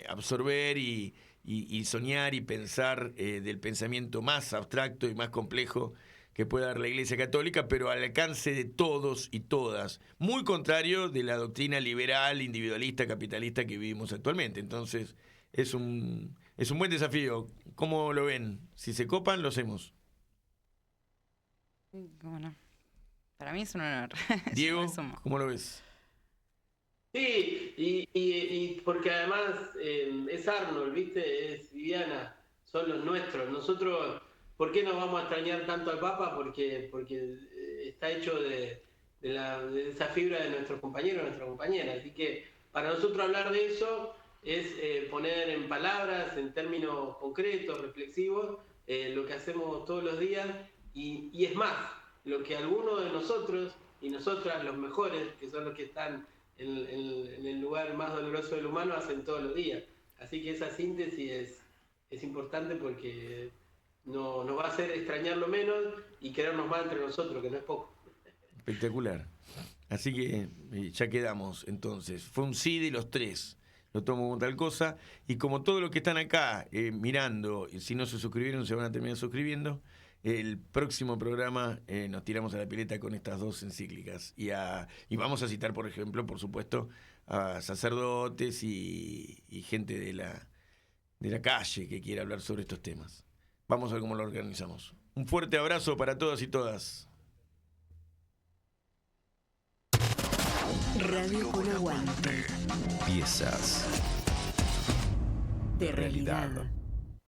absorber y soñar y pensar del pensamiento más abstracto y más complejo que puede dar la Iglesia Católica, pero al alcance de todos y todas, muy contrario de la doctrina liberal, individualista, capitalista que vivimos actualmente. Entonces es un buen desafío. ¿Cómo lo ven? Si se copan, lo hacemos. ¿Cómo no? Para mí es un honor. Diego, ¿cómo lo ves? Sí, y porque además es Arnold, ¿viste? Es Viviana, son los nuestros. Nosotros, ¿por qué nos vamos a extrañar tanto al Papa? Porque está hecho de esa fibra de nuestros compañeros, nuestras compañeras. Así que para nosotros hablar de eso es poner en palabras, en términos concretos, reflexivos, lo que hacemos todos los días, y es más, lo que algunos de nosotros y nosotras, los mejores, que son los que están en el lugar más doloroso del humano, hacen todos los días. Así que esa síntesis es importante, porque nos va a hacer extrañarlo menos y querernos más entre nosotros, que no es poco. Espectacular. Así que ya quedamos entonces. Fue un sí de los 3. Lo tomo como tal cosa. Y como todos los que están acá mirando, si no se suscribieron, se van a terminar suscribiendo. El próximo programa nos tiramos a la pileta con estas 2 encíclicas. Y vamos a citar, por ejemplo, por supuesto, a sacerdotes y gente de la calle que quiera hablar sobre estos temas. Vamos a ver cómo lo organizamos. Un fuerte abrazo para todas y todas. Radio con Aguante. Piezas De realidad.